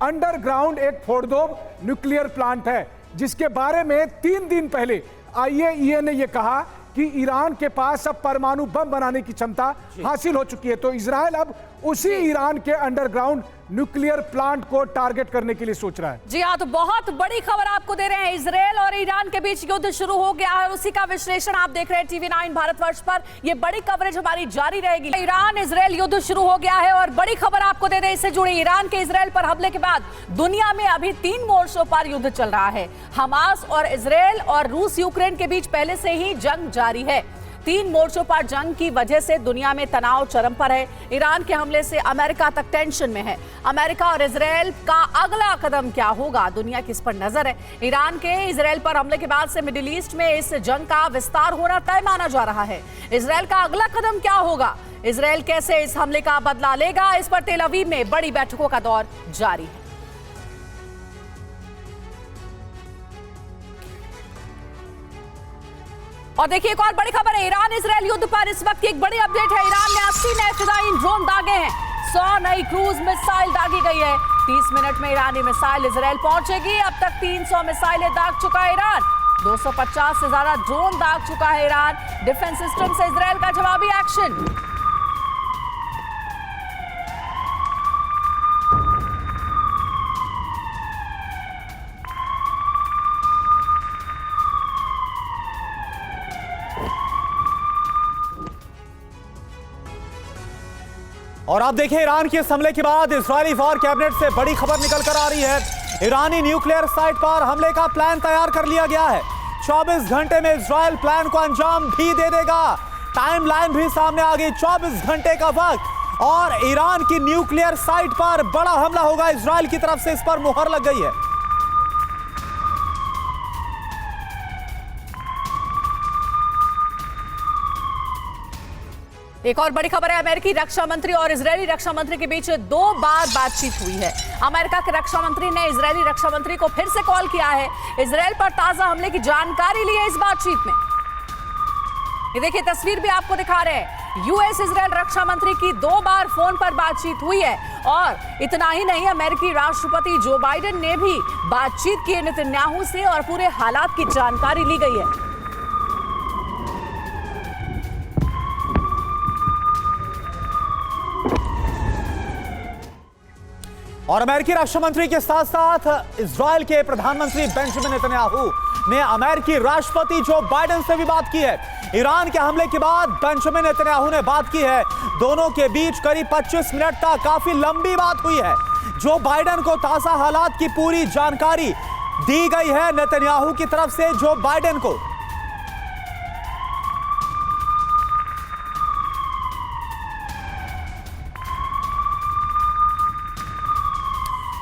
अंडरग्राउंड एक फोर्डोव न्यूक्लियर प्लांट है, जिसके बारे में 3 दिन पहले IAEA ने यह कहा कि ईरान के पास अब परमाणु बम बनाने की क्षमता हासिल हो चुकी है। तो इजराइल अब उसी ईरान के अंडरग्राउंड न्यूक्लियर प्लांट को टारगेट करने के लिए सोच रहा है। जी हाँ, तो बहुत बड़ी खबर आपको दे रहे हैं। इजराइल और ईरान के बीच युद्ध शुरू हो गया है, उसी का विश्लेषण आप देख रहे हैं TV9 भारतवर्ष पर। ये बड़ी कवरेज हमारी जारी रहेगी। ईरान इजराइल युद्ध शुरू हो गया है और बड़ी खबर आपको दे रहे, इससे जुड़ी ईरान के इजराइल पर हमले के बाद दुनिया में अभी 3 मोर्चों पर युद्ध चल रहा है। हमास और इजराइल और रूस यूक्रेन के बीच पहले से ही जंग जारी है। 3 मोर्चों पर जंग की वजह से दुनिया में तनाव चरम पर है। ईरान के हमले से अमेरिका तक टेंशन में है। अमेरिका और इजराइल का अगला कदम क्या होगा, दुनिया की इस पर नजर है। ईरान के इजराइल पर हमले के बाद से मिडिल ईस्ट में इस जंग का विस्तार होना तय माना जा रहा है। इजराइल का अगला कदम क्या होगा, इजराइल कैसे इस हमले का बदला लेगा, इस पर तेल अवीव में बड़ी बैठकों का दौर जारी है। और देखिए एक और बड़ी खबर है, ईरान इजराइल युद्ध पर इस वक्त की एक बड़ी अपडेट है। ईरान ने 80 नए फिदायीन ड्रोन दागे हैं, 100 नई क्रूज मिसाइल दागी गई है। 30 मिनट में ईरानी मिसाइल इजराइल पहुंचेगी। अब तक 300 मिसाइलें दाग चुका है ईरान। 250 से ज्यादा ड्रोन दाग चुका है ईरान। डिफेंस सिस्टम से इजराइल का जवाबी एक्शन। और आप देखिए ईरान के इस हमले के बाद इजरायली वॉर कैबिनेट से बड़ी खबर निकल कर आ रही है। ईरानी न्यूक्लियर साइट पर हमले का प्लान तैयार कर लिया गया है। 24 घंटे में इजरायल प्लान को अंजाम भी दे देगा। टाइमलाइन भी सामने आ गई, 24 घंटे का वक्त और ईरान की न्यूक्लियर साइट पर बड़ा हमला होगा। इजरायल की तरफ से इस पर मुहर लग गई है। एक और बड़ी खबर है, अमेरिकी रक्षा मंत्री और इजरायली रक्षा मंत्री के बीच 2 बार बातचीत हुई है। अमेरिका के रक्षा मंत्री ने इजरायली रक्षा मंत्री को फिर से कॉल किया है। इजरायल पर ताजा हमले की जानकारी ली है इस बातचीत में। ये देखिए तस्वीर भी आपको दिखा रहे हैं। यूएस इजरायल रक्षा मंत्री की 2 बार फोन पर बातचीत हुई है। और इतना ही नहीं, अमेरिकी राष्ट्रपति जो बाइडेन ने भी बातचीत की नेतन्याहू से और पूरे हालात की जानकारी ली गई है। और अमेरिकी रक्षा मंत्री के साथ साथ इजरायल के प्रधानमंत्री बेंजामिन नेतन्याहू ने अमेरिकी राष्ट्रपति जो बाइडेन से भी बात की है। ईरान के हमले के बाद बेंजामिन नेतन्याहू ने बात की है। दोनों के बीच करीब 25 मिनट तक काफी लंबी बात हुई है। जो बाइडेन को ताजा हालात की पूरी जानकारी दी गई है नेतन्याहू की तरफ से जो बाइडेन को।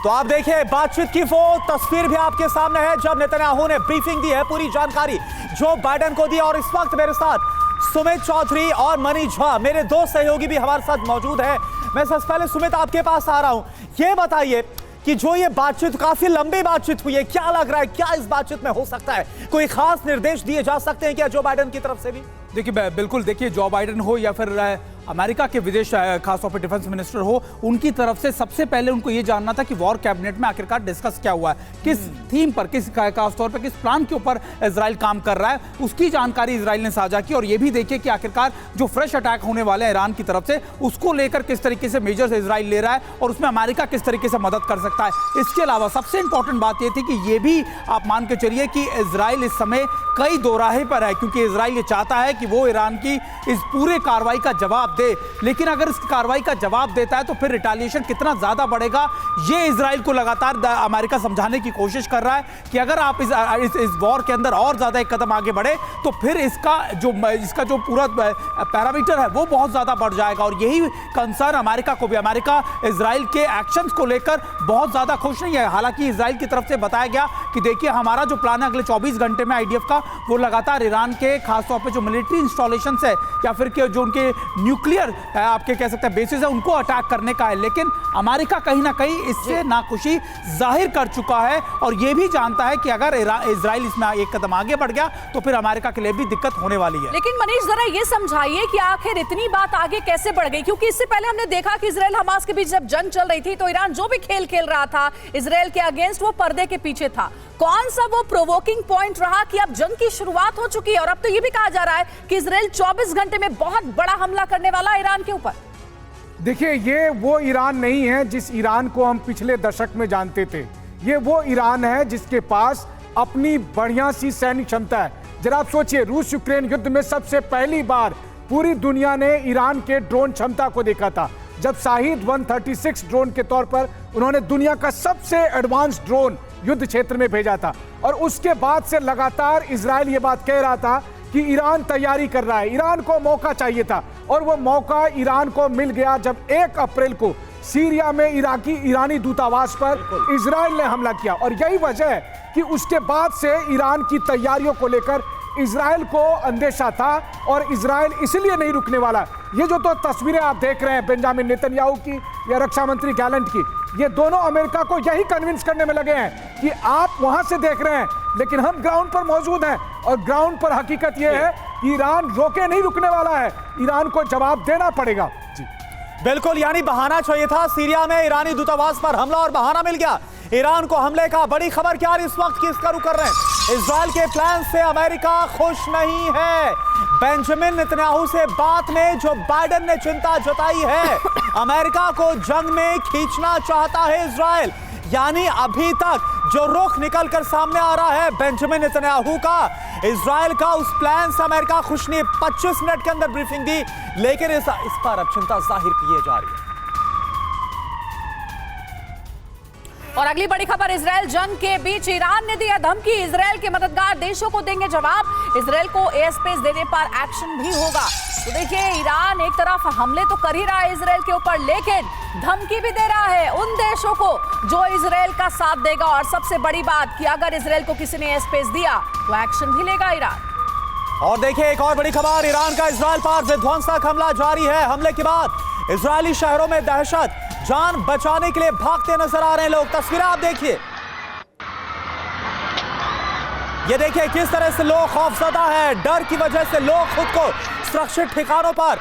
तो आप देखिए बातचीत की वो तस्वीर भी आपके सामने है जब नेतन्याहू ने ब्रीफिंग दी है, पूरी जानकारी जो बाइडेन को दी। और इस वक्त मेरे साथ सुमित चौधरी और मनीष झा, मेरे 2 सहयोगी भी हमारे साथ मौजूद है। मैं सबसे पहले सुमित आपके पास आ रहा हूं, ये बताइए कि जो ये बातचीत काफी लंबी बातचीत हुई है, क्या लग रहा है, क्या इस बातचीत में हो सकता है? कोई खास निर्देश दिए जा सकते हैं क्या जो बाइडेन की तरफ से भी? देखिए बिल्कुल, देखिए जो बाइडेन हो या फिर अमेरिका के विदेश खासतौर पर डिफेंस मिनिस्टर हो, उनकी तरफ से सबसे पहले उनको ये जानना था कि वॉर कैबिनेट में आखिरकार डिस्कस क्या हुआ है, किस थीम पर, किस खासतौर पर किस प्लान के ऊपर इजराइल काम कर रहा है, उसकी जानकारी इजराइल ने साझा की। और ये भी देखिए कि आखिरकार जो फ्रेश अटैक होने वाले हैं ईरान की तरफ से, उसको लेकर किस तरीके से मेजर्स इजराइल ले रहा है और उसमें अमेरिका किस तरीके से मदद कर सकता है। इसके अलावा सबसे इंपॉर्टेंट बात यह थी कि ये भी आप मान के चलिए कि इजराइल इस समय कई दोराहे पर है, क्योंकि इजराइल ये चाहता है कि वो ईरान की इस पूरे कार्रवाई का जवाब दे। लेकिन अगर इस कार्रवाई का जवाब देता है तो फिर रिटेलिएशन कितना ज्यादा बढ़ेगा, ये इजराइल को लगातार अमेरिका समझाने की कोशिश कर रहा है कि अगर आप इस वॉर के अंदर और ज्यादा एक कदम आगे बढ़े तो फिर इसका जो पूरा पैरामीटर है वो बहुत ज्यादा बढ़ जाएगा। और यही कंसर्न अमेरिका को भी, अमेरिका इजराइल के एक्शंस को लेकर बहुत ज्यादा खुश नहीं है। हालांकि इजराइल की तरफ से बताया गया कि देखिए हमारा जो प्लान है अगले 24 घंटे में आईडीएफ का, वो लगातार ईरान के खासतौर पर जो मिलिट्री इंस्टॉलेशन है या फिर जो उनके न्यूक्लियर आपके कह सकते हैं बेसिस है उनको अटैक करने का है, लेकिन अमेरिका कहीं ना कहीं इससे नाखुशी जाहिर कर चुका है और ये भी जानता है कि अगर इजराइल इसमें एक कदम आगे बढ़ गया तो फिर अमेरिका के लिए भी दिक्कत होने वाली है। लेकिन मनीष जरा ये समझाइए कि आखिर इतनी बात आगे कैसे बढ़ गई, क्योंकि इससे पहले हमने देखा कि इजराइल हमास के बीच जब जंग चल रही थी तो ईरान जो भी खेल खेल रहा था इजराइल के अगेंस्ट वो पर्दे के पीछे था। कौन सा वो प्रोवोकिंग पॉइंट रहा कि अब जंग की शुरुआत हो चुकी है और अब तो ये भी कहा जा रहा है कि इजराइल 24 घंटे में बहुत बड़ा हमला करने वाला है ईरान के ऊपर। देखिए, ये वो ईरान नहीं है जिस ईरान को हम पिछले दशक में जानते थे। ये वो ईरान है जिसके पास अपनी बढ़िया सी सैनिक क्षमता है। जरा आप सोचिए, रूस यूक्रेन युद्ध में सबसे पहली बार पूरी दुनिया ने ईरान के ड्रोन क्षमता को देखा था, जब शाहिद 136 ड्रोन के तौर पर उन्होंने दुनिया का सबसे एडवांस ड्रोन युद्ध क्षेत्र में भेजा था। और उसके बाद से लगातार इजराइल ये बात कह रहा था कि ईरान तैयारी कर रहा है, ईरान को मौका चाहिए था और वो मौका ईरान को मिल गया जब 1 अप्रैल को सीरिया में ईरानी दूतावास पर इजराइल ने हमला किया। और यही वजह है कि उसके बाद से ईरान की तैयारियों को लेकर इजराइल को अंदेशा था और इजराइल इसलिए नहीं रुकने वाला। ये जो तो तस्वीरें आप देख रहे हैं बेंजामिन नेतन्याहू की या रक्षा मंत्री गैलेंट की, ये दोनों अमेरिका को यही कन्विंस करने में लगे हैं कि आप वहां से देख रहे हैं लेकिन हम ग्राउंड पर मौजूद हैं। और ग्राउंड पर हकीकत यह है कि ईरान रोके नहीं रुकने वाला है, ईरान को जवाब देना पड़ेगा। जी बिल्कुल, यानी बहाना चाहिए था। सीरिया में ईरानी दूतावास पर हमला और बहाना मिल गया ईरान को हमले का। बड़ी खबर क्या इस वक्त किसका रुख कर रहे हैं? इजराइल के प्लान से अमेरिका खुश नहीं है। बेंजामिन नेतन्याहू से बात में जो बाइडेन ने चिंता जताई है, अमेरिका को जंग में खींचना चाहता है इजराइल। यानी अभी तक जो रुख निकल कर सामने आ रहा है बेंजामिन नेतन्याहू का, इजराइल का, उस प्लान से अमेरिका खुश नहीं। 25 मिनट के अंदर ब्रीफिंग दी, लेकिन इस पर अब चिंता जाहिर की जा रही है। और अगली बड़ी खबर, इजराइल जंग के बीच ईरान ने दिया धमकी, इजराइल के मददगार देशों को देंगे जवाब, इजराइल को एयर स्पेस देने पर एक्शन भी होगा। तो देखिए, ईरान एक तरफ हमले तो कर ही रहा है इजराइल के ऊपर, लेकिन धमकी भी दे रहा है उन देशों को जो इजराइल का साथ देगा। और सबसे बड़ी बात कि अगर इजराइल को किसी ने एयर स्पेस दिया तो एक्शन भी लेगा ईरान। और देखिए, एक और बड़ी खबर, ईरान का इजराइल पर विध्वंसक हमला जारी है। हमले के बाद इजरायली शहरों में दहशत, जान बचाने के लिए भागते नजर आ रहे हैं लोग। तस्वीरें आप देखिए, ये देखिए किस तरह से लोग खौफजदा है। डर की वजह से लोग खुद को सुरक्षित ठिकानों पर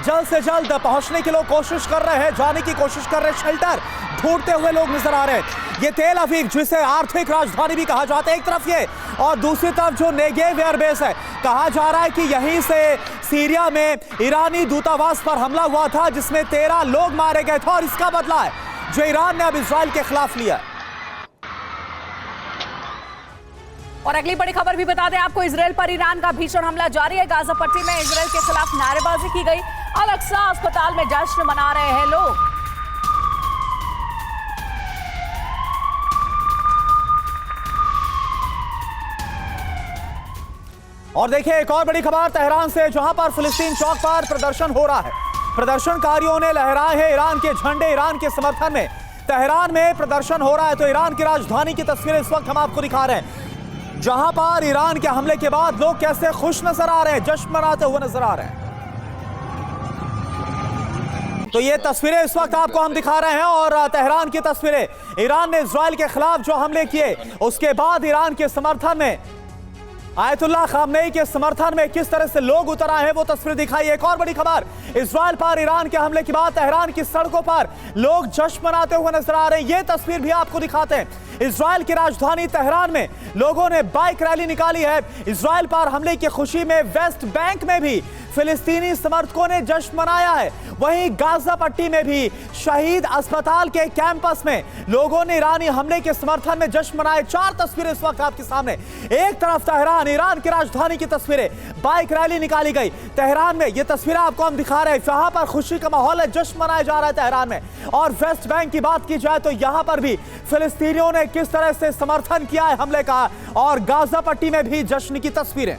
जल्द से जल्द पहुंचने की लोग कोशिश कर रहे हैं, जाने की कोशिश कर रहे हैं। शेल्टर ढूंढते हुए लोग नजर आ रहे हैं। ये तेल अवीव, जिसे आर्थिक राजधानी भी कहा जाता है एक तरफ ये, और दूसरी तरफ जो नेगेव एयरबेस है, कहा जा रहा है कि यहीं से सीरिया में ईरानी दूतावास पर हमला हुआ था जिसमें 13 लोग मारे गए थे। और इसका बदला है जो ईरान ने अब इजराइल के खिलाफ लिया। और अगली बड़ी खबर भी बता दें आपको, इजराइल पर ईरान का भीषण हमला जारी है। गाजा पट्टी में इजराइल के खिलाफ नारेबाजी की गई, अल-अक्सा अस्पताल में जश्न मना रहे हैं लोग। और देखिए, एक और बड़ी खबर तेहरान से, जहां पर फिलिस्तीन चौक पर प्रदर्शन हो रहा है। प्रदर्शनकारियों ने लहराए हैं ईरान के झंडे, ईरान के समर्थन में तेहरान में प्रदर्शन हो रहा है। तो ईरान की राजधानी की तस्वीरें इस वक्त हम आपको दिखा रहे हैं, जहां पर ईरान के हमले के बाद लोग कैसे खुश नजर आ रहे हैं, जश्न मनाते हुए नजर आ रहे हैं। तो ये तस्वीरें इस वक्त आपको हम दिखा रहे हैं और तेहरान की तस्वीरें, ईरान ने इजराइल के खिलाफ जो हमले किए उसके बाद ईरान के समर्थन में, आयतुल्लाह खामनेई के समर्थन में किस तरह से लोग उतर आए हैं वो तस्वीर दिखाई। एक और बड़ी खबर, इजराइल पर ईरान के हमले के बाद तेहरान की सड़कों पर लोग जश्न मनाते हुए नजर आ रहे हैं। ये तस्वीर भी आपको दिखाते हैं। इजराइल की राजधानी तेहरान में लोगों ने बाइक रैली निकाली है। इजराइल पर हमले की खुशी में वेस्ट बैंक में भी फिलिस्तीनी समर्थकों ने जश्न मनाया है। वहीं गाजा पट्टी में भी शहीद अस्पताल के कैंपस में लोगों ने ईरानी हमले के समर्थन में जश्न मनाए। 4 तस्वीरें इस वक्त आपके सामने, एक तरफ तेहरान, ईरान की राजधानी की तस्वीरें, बाइक रैली निकाली गई तेहरान में। ये तस्वीरें आपको हम दिखा रहे हैं, यहाँ पर खुशी का माहौल है, जश्न मनाया जा रहा है तेहरान में। और वेस्ट बैंक की बात की जाए तो यहाँ पर भी फिलिस्तीनियों ने किस तरह से समर्थन किया है हमले का, और गाजा पट्टी में भी जश्न की तस्वीरें।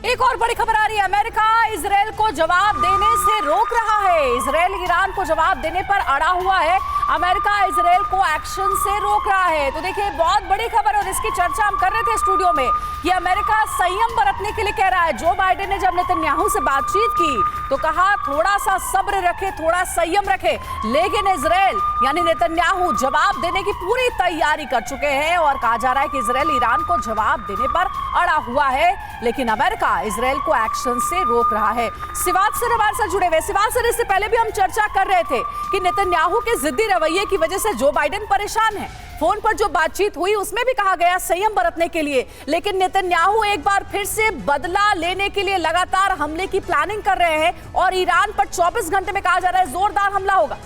एक और बड़ी खबर आ रही है, अमेरिका इजराइल को जवाब देने से रोक रहा है। इजराइल ईरान को जवाब देने पर अड़ा हुआ है। अमेरिका इजराइल को एक्शन से रोक रहा है। तो देखिए बहुत बड़ी खबर और इसकी चर्चा हम कर रहे थे स्टूडियो में कि अमेरिका संयम बरतने के लिए कह रहा है। जो बाइडेन ने जब नेतन्याहू से बातचीत की तो कहा थोड़ा सा सब्र रखे, थोड़ा संयम रखे, लेकिन इजराइल यानी नेतन्याहू जवाब देने की पूरी तैयारी कर चुके हैं और कहा जा रहा है कि इजराइल ईरान को जवाब देने पर अड़ा हुआ है, लेकिन अमेरिका इजराइल को एक्शन से रोक रहा है। सिवाद सर हमारे साथ जुड़े हुए। सिवाद सर, इससे पहले भी हम चर्चा कर रहे थे कि नेतन्याहू के जिद्दी रवैये की वजह से जो बाइडेन परेशान है। फोन पर जो बातचीत हुई उसमें भी कहा गया संयम बरतने के लिए, लेकिन नेतन्याहू एक बार फिर से बदला लेने के लिए लगातार हमले की प्लानिंग कर रहे हैं और ईरान पर 24 घंटे में कहा जा रहा है जोरदार हमला होगा।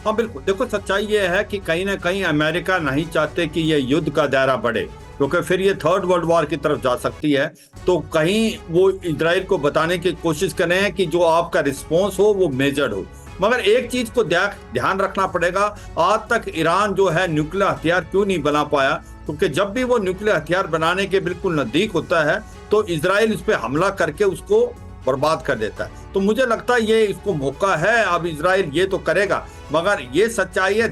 हाँ बिल्कुल, देखो सच्चाई ये है कि कहीं ना कहीं अमेरिका नहीं चाहते कि ये युद्ध का दायरा बढ़े, क्योंकि फिर ये थर्ड वर्ल्ड वॉर की तरफ जा सकती है। तो कहीं वो इजराइल को बताने की कोशिश कर रहे हैं कि जो आपका रिस्पॉन्स हो वो मेजर्ड हो। मगर एक चीज को ध्यान रखना पड़ेगा, आज तक ईरान जो है न्यूक्लियर हथियार क्यों नहीं बना पाया, क्योंकि जब भी वो न्यूक्लियर हथियार बनाने के बिल्कुल नजदीक होता है तो इजराइल उस पर हमला करके उसको बर्बाद कर देता है। तो मुझे लगता है ये इसको मौका है, अब इजराइल ये तो करेगा। मगर ये सच्चाई है,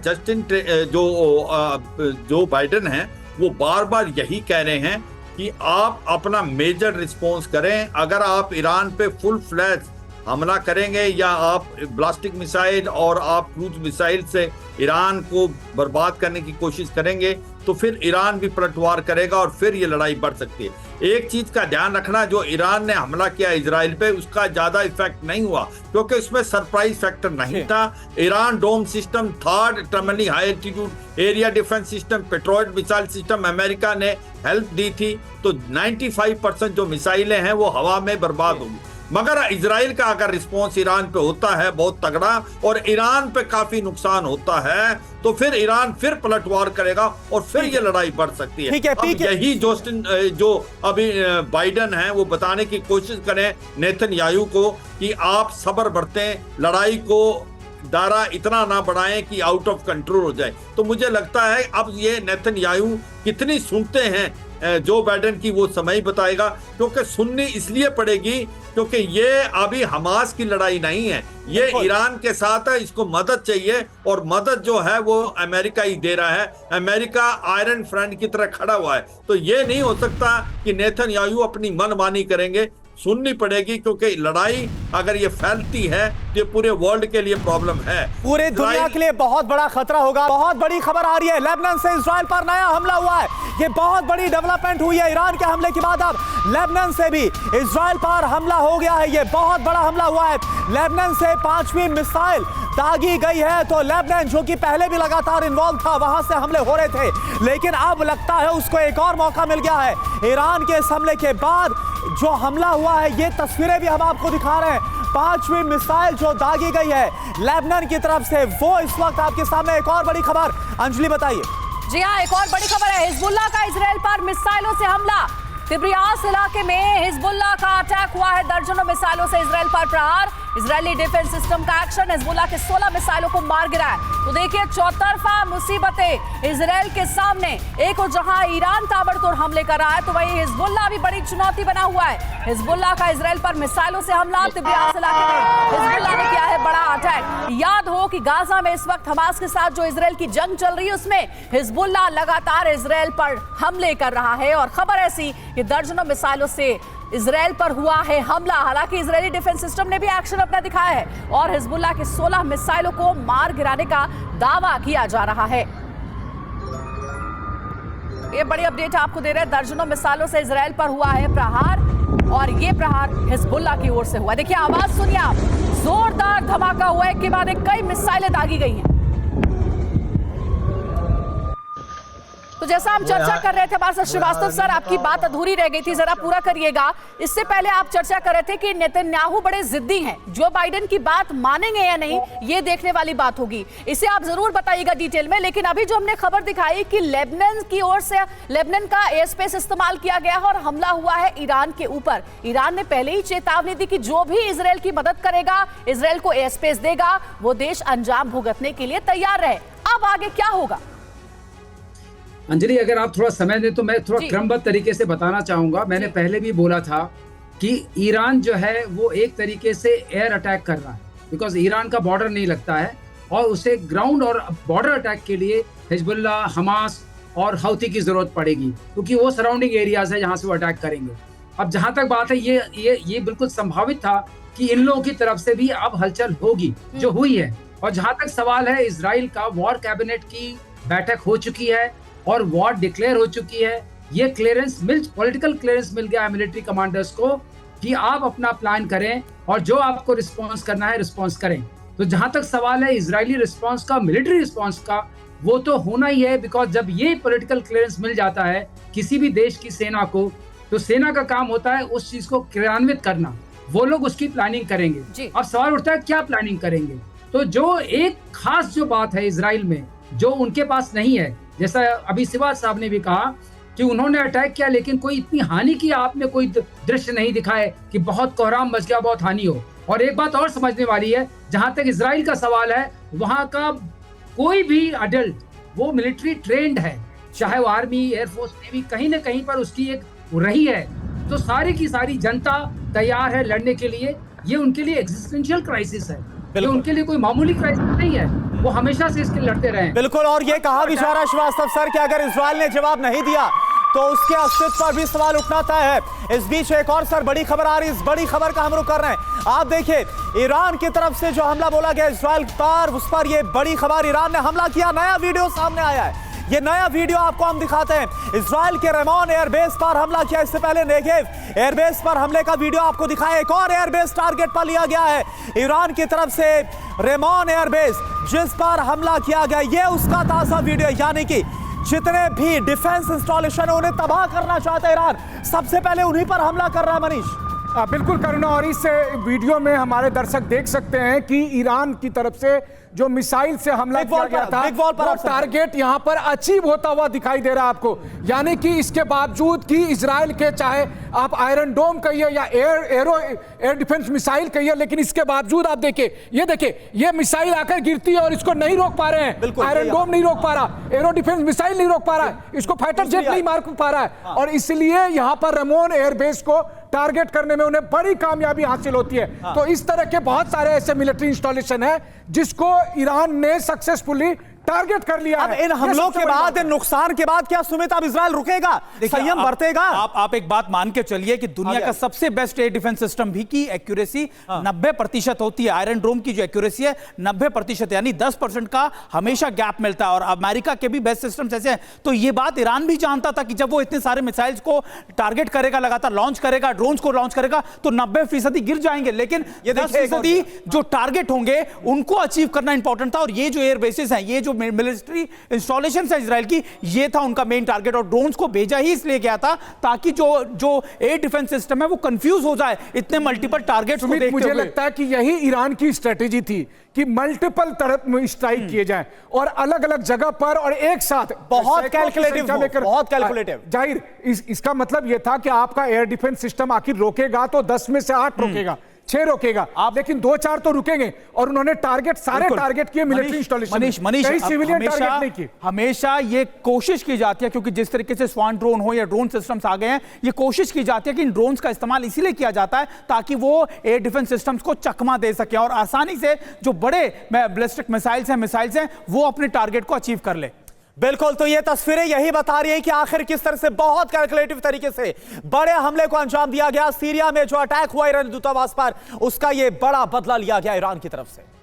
जो बाइडेन है वो बार बार यही कह रहे हैं कि आप अपना मेजर रिस्पॉन्स करें। अगर आप ईरान पे फुल फ्लैश हमला करेंगे या आप ब्लास्टिक मिसाइल और आप क्रूज मिसाइल से ईरान को बर्बाद करने की कोशिश करेंगे तो फिर ईरान भी पलटवार करेगा और फिर ये लड़ाई बढ़ सकती है। एक चीज का ध्यान रखना, जो ईरान ने हमला किया इजराइल पे उसका ज्यादा इफेक्ट नहीं हुआ क्योंकि उसमें सरप्राइज फैक्टर नहीं था। Iron dome system, third terminally high altitude area defence system, Patriot missile system America ने हेल्प दी थी, तो 95% जो मिसाइलें हैं वो हवा में बर्बाद होगी। मगर इजराइल का अगर रिस्पॉन्स ईरान पे होता है बहुत तगड़ा और ईरान पे काफी नुकसान होता है तो फिर ईरान फिर पलटवार करेगा और फिर ये लड़ाई बढ़ सकती है। अब यही जो अभी बाइडेन है वो बताने की कोशिश करें नेतन्याहू को कि आप सब्र बरतें, लड़ाई को दायरा इतना ना बढ़ाएं कि आउट ऑफ कंट्रोल हो जाए। तो मुझे लगता है अब ये नेतन्याहू कितनी सुनते हैं जो बाइडेन की वो समय बताएगा, क्योंकि सुननी इसलिए पड़ेगी क्योंकि ये अभी हमास की लड़ाई नहीं है, ये ईरान के साथ है। इसको मदद चाहिए और मदद जो है वो अमेरिका ही दे रहा है। अमेरिका आयरन फ्रंट की तरह खड़ा हुआ है, तो ये नहीं हो सकता कि नेतन्याहू अपनी मनमानी करेंगे। सुननी पड़ेगी क्योंकि लड़ाई अगर ये फैलती है तो पूरे वर्ल्ड के लिए प्रॉब्लम है, पूरे दुनिया के लिए बहुत बड़ा खतरा होगा। बहुत बड़ी खबर आ रही है, लेबनान से इजराइल पर नया हमला हुआ है। ये बहुत बड़ी डेवलपमेंट हुई है। ईरान के हमले के बाद अब लेबनान से भी इजराइल पर हमला हो गया है। ये बहुत बड़ा हमला हुआ है। लेबनान से 5वीं मिसाइल दागी गई है। तो लेबनान जो कि पहले भी लगातार इन्वॉल्व था, वहां से हमले हो रहे थे, लेकिन अब लगता है उसको एक और मौका मिल गया है। ईरान के इस हमले के बाद जो हमला हुआ है, ये तस्वीरें भी हम आपको दिखा रहे हैं। 5वीं मिसाइल जो दागी गई है लेबनान की तरफ से, वो इस वक्त आपके सामने एक और बड़ी खबर। अंजलि बताइए। जी हाँ, एक और बड़ी खबर है, हिजबुल्लाह का इजराइल पर मिसाइलों से हमला। तिब्रियास इलाके में हिजबुल्लाह का अटैक हुआ है। दर्जनों मिसाइलों से इजराइल पर प्रहार। इजरायली डिफेंस सिस्टम का एक्शन, हिजबुल्लाह के 16 मिसाइलों को मार गिरा है। तो देखिए चौतरफा मुसीबतें इजराइल के सामने। एक और जहां ईरान ताबड़तोड़ हमले कर रहा है तो वहीं हिजबुल्लाह भी बड़ी चुनौती बना हुआ है। हिजबुल्लाह का इजराइल पर मिसाइलों से हमला। तिब्रियास इलाके में हिजबुल्लाह ने किया है बड़ा अटैक। याद हो कि गाजा में इस वक्त हमास के साथ जो इजराइल की जंग चल रही है उसमें हिजबुल्लाह लगातार इजराइल पर हमले कर रहा है और खबर ऐसी कि दर्जनों मिसाइलों से इजराइल पर हुआ है हमला। हालांकि इजरायली डिफेंस सिस्टम ने भी एक्शन अपना दिखाया है और हिजबुल्लाह के 16 मिसाइलों को मार गिराने का दावा किया जा रहा है। ये बड़ी अपडेट आपको दे रहे हैं। दर्जनों मिसाइलों से इजराइल पर हुआ है प्रहार और ये प्रहार हिजबुल्लाह की ओर से हुआ। देखिए आवाज सुनिए आप, जोरदार धमाका हुआ है, के बाद कई मिसाइलें दागी गई हैं। तो जैसा हम चर्चा कर रहे थे, हमारे साथ श्रीवास्तव सर, आपकी बात अधूरी रह गई थी, जरा पूरा करिएगा। इससे पहले आप चर्चा कर रहे थे कि नेतन्याहू बड़े जिद्दी हैं, जो बाइडेन की बात मानेंगे या नहीं ये देखने वाली बात होगी। इसे आप जरूर बताइएगा डिटेल में। लेकिन अभी जो हमने खबर दिखाई कि लेबनान की ओर से लेबनान का एयर स्पेस इस्तेमाल किया गया है और हमला हुआ है ईरान के ऊपर। ईरान ने पहले ही चेतावनी दी कि जो भी इजराइल की मदद करेगा, इजराइल को एयर स्पेस देगा, वो देश अंजाम भुगतने के लिए तैयार रहे। अब आगे क्या होगा? अंजलि, अगर आप थोड़ा समय दें तो मैं थोड़ा क्रमबद्ध तरीके से बताना चाहूंगा। मैंने पहले भी बोला था कि ईरान जो है वो एक तरीके से एयर अटैक कर रहा है, बिकॉज ईरान का बॉर्डर नहीं लगता है और उसे ग्राउंड और बॉर्डर अटैक के लिए हिजबुल्ला, हमास और हौती की जरूरत पड़ेगी, क्योंकि वो सराउंडिंग एरियाज है जहां से वो अटैक करेंगे। अब जहां तक बात है, ये बिल्कुल संभावित था कि इन लोगों की तरफ से भी अब हलचल होगी, जो हुई है। और जहां तक सवाल है, इजराइल का वॉर कैबिनेट की बैठक हो चुकी है और वॉर डिक्लेयर हो चुकी है। ये पॉलिटिकल क्लियरेंस मिल गया है मिलिट्री कमांडर्स को कि आप अपना प्लान करें और जो आपको रिस्पॉन्स करना है रिस्पॉन्स करें। तो जहां तक सवाल है इजरायली रिस्पॉन्स का, मिलिट्री रिस्पॉन्स का, वो तो होना ही है, बिकॉज जब ये पॉलिटिकल क्लियरेंस मिल जाता है किसी भी देश की सेना को, तो सेना का काम होता है उस चीज को क्रियान्वित करना। वो लोग उसकी प्लानिंग करेंगे। अब सवाल उठता है क्या प्लानिंग करेंगे। तो जो एक खास जो बात है इजराइल में जो उनके पास नहीं है, जैसा अभी सिवाज साहब ने भी कहा कि उन्होंने अटैक किया लेकिन कोई इतनी हानि की आपने कोई दृश्य नहीं दिखाए कि बहुत कोहराम मच गया, बहुत हानि हो। और एक बात और समझने वाली है, जहां तक इजराइल का सवाल है, वहां का कोई भी अडल्ट वो मिलिट्री ट्रेंड है, चाहे वो आर्मी, एयरफोर्स, नेवी, कहीं ना कहीं पर उसकी एक रही है। तो सारी की सारी जनता तैयार है लड़ने के लिए। ये उनके लिए एग्जिस्टेंशियल क्राइसिस है, ये उनके लिए कोई मामूली क्राइसिस नहीं है। वो हमेशा से इसके लड़ते रहे। बिल्कुल। और ये कहा भी जा रहा है श्रीवास्तव सर कि अगर इजराइल ने जवाब नहीं दिया तो उसके अस्तित्व पर भी सवाल उठना तय है। इस बीच एक और सर बड़ी खबर आ रही है, इस बड़ी खबर का हम रुख कर रहे हैं। आप देखिए, ईरान की तरफ से जो हमला बोला गया इजराइल पर, उस पर ये बड़ी खबर, ईरान ने हमला किया, नया वीडियो सामने आया है। ये नया वीडियो आपको हम दिखाते हैं। इजराइल के रेमोन एयरबेस पर हमला किया। इससे पहले नेगेव एयरबेस पर हमले का वीडियो आपको दिखाया। एक और एयरबेस टारगेट पर लिया गया है ईरान की तरफ से, रेमोन एयरबेस जिस पर हमला किया गया। ये उसका ताजा वीडियो, यानी कि जितने भी डिफेंस इंस्टॉलेशन है उन्हें तबाह करना चाहता है ईरान, सबसे पहले उन्हीं पर हमला कर रहा है। मनीष, बिल्कुल करुणा, और इस वीडियो में हमारे दर्शक देख सकते हैं कि ईरान की तरफ से जो मिसाइल से हमला किया गया था, वो टारगेट यहां पर अचीव होता हुआ दिखाई दे रहा है आपको। यानी कि इसके बावजूद कि इजराइल के, चाहे आप आयरन डोम कहिए या एयर डिफेंस मिसाइल कहिए, लेकिन इसके बावजूद आप देखिए, ये मिसाइल आकर गिरती है और इसको नहीं रोक पा रहे हैं। आयरन डोम नहीं रोक पा रहा, एरो डिफेंस मिसाइल नहीं रोक पा रहा है, इसको फाइटर जेट नहीं मार पा रहा है। और इसलिए यहां पर रेमोन एयरबेस को टारगेट करने में उन्हें बड़ी कामयाबी हासिल होती है। तो इस तरह के बहुत सारे ऐसे मिलिट्री इंस्टॉलेशन है जिसको ईरान ने सक्सेसफुली टारगेट कर लिया। अब इन हमलों के बाद, इन नुकसान के बाद क्या सुमित अब इजराइल रुकेगा, संयम बरतेगा? आप एक बात मान के चलिए कि दुनिया का सबसे बेस्ट एयर डिफेंस सिस्टम भी की एक्यूरेसी 90% होती है। आयरन डोम की जो एक्यूरेसी है 90%, यानी 10% का हमेशा गैप मिलता है। और अमेरिका के भी बेस्ट सिस्टम्स ऐसे हैं। तो ये बात ईरान भी जानता था कि जब वो इतने सारे मिसाइल्स को टारगेट करेगा, लगातार लॉन्च करेगा, ड्रोन्स को लॉन्च करेगा, तो 90% गिर जाएंगे। लेकिन ये 10% जो टारगेट होंगे उनको अचीव करना इंपॉर्टेंट था। और ये जो एयर बेसिस हैं, ये जो मिलिट्री इंस्टॉलेशन है इजराइल की, ये था उनका मेन टारगेट। और ड्रोन्स को भेजा ही इसलिए गया था ताकि जो एयर डिफेंस सिस्टम है वो कंफ्यूज हो जाए इतने मल्टीपल टारगेट्स को देखते हुए। मुझे लगता है कि यही ईरान की स्ट्रेटेजी थी कि मल्टीपल तरफ में स्ट्राइक किए जाएं और अलग अलग जगह पर और एक साथ। बहुत कैलकुलेटिव। जाहिर इसका मतलब यह था कि आपका एयर डिफेंस सिस्टम आखिर रोकेगा तो 10 में से 8 रोकेगा, 6 रोकेगा, लेकिन 2-4 तो रुकेंगे। और उन्होंने सारे टारगेट किए military installation, Manish civilian target नहीं किए। हमेशा ये कोशिश की जाती है, क्योंकि जिस तरीके से स्वान ड्रोन हो या ड्रोन सिस्टम्स आ गए हैं, ये कोशिश की जाती है कि इन ड्रोन्स का इस्तेमाल इसीलिए किया जाता है ताकि वो एयर डिफेंस सिस्टम्स को चकमा दे सके और आसानी से जो बड़े बैलिस्टिक मिसाइल्स हैं वो अपने टारगेट को अचीव कर ले। बिल्कुल। तो ये तस्वीरें यही बता रही हैं कि आखिर किस तरह से बहुत कैलकुलेटिव तरीके से बड़े हमले को अंजाम दिया गया। सीरिया में जो अटैक हुआ ईरानी दूतावास पर, उसका ये बड़ा बदला लिया गया ईरान की तरफ से।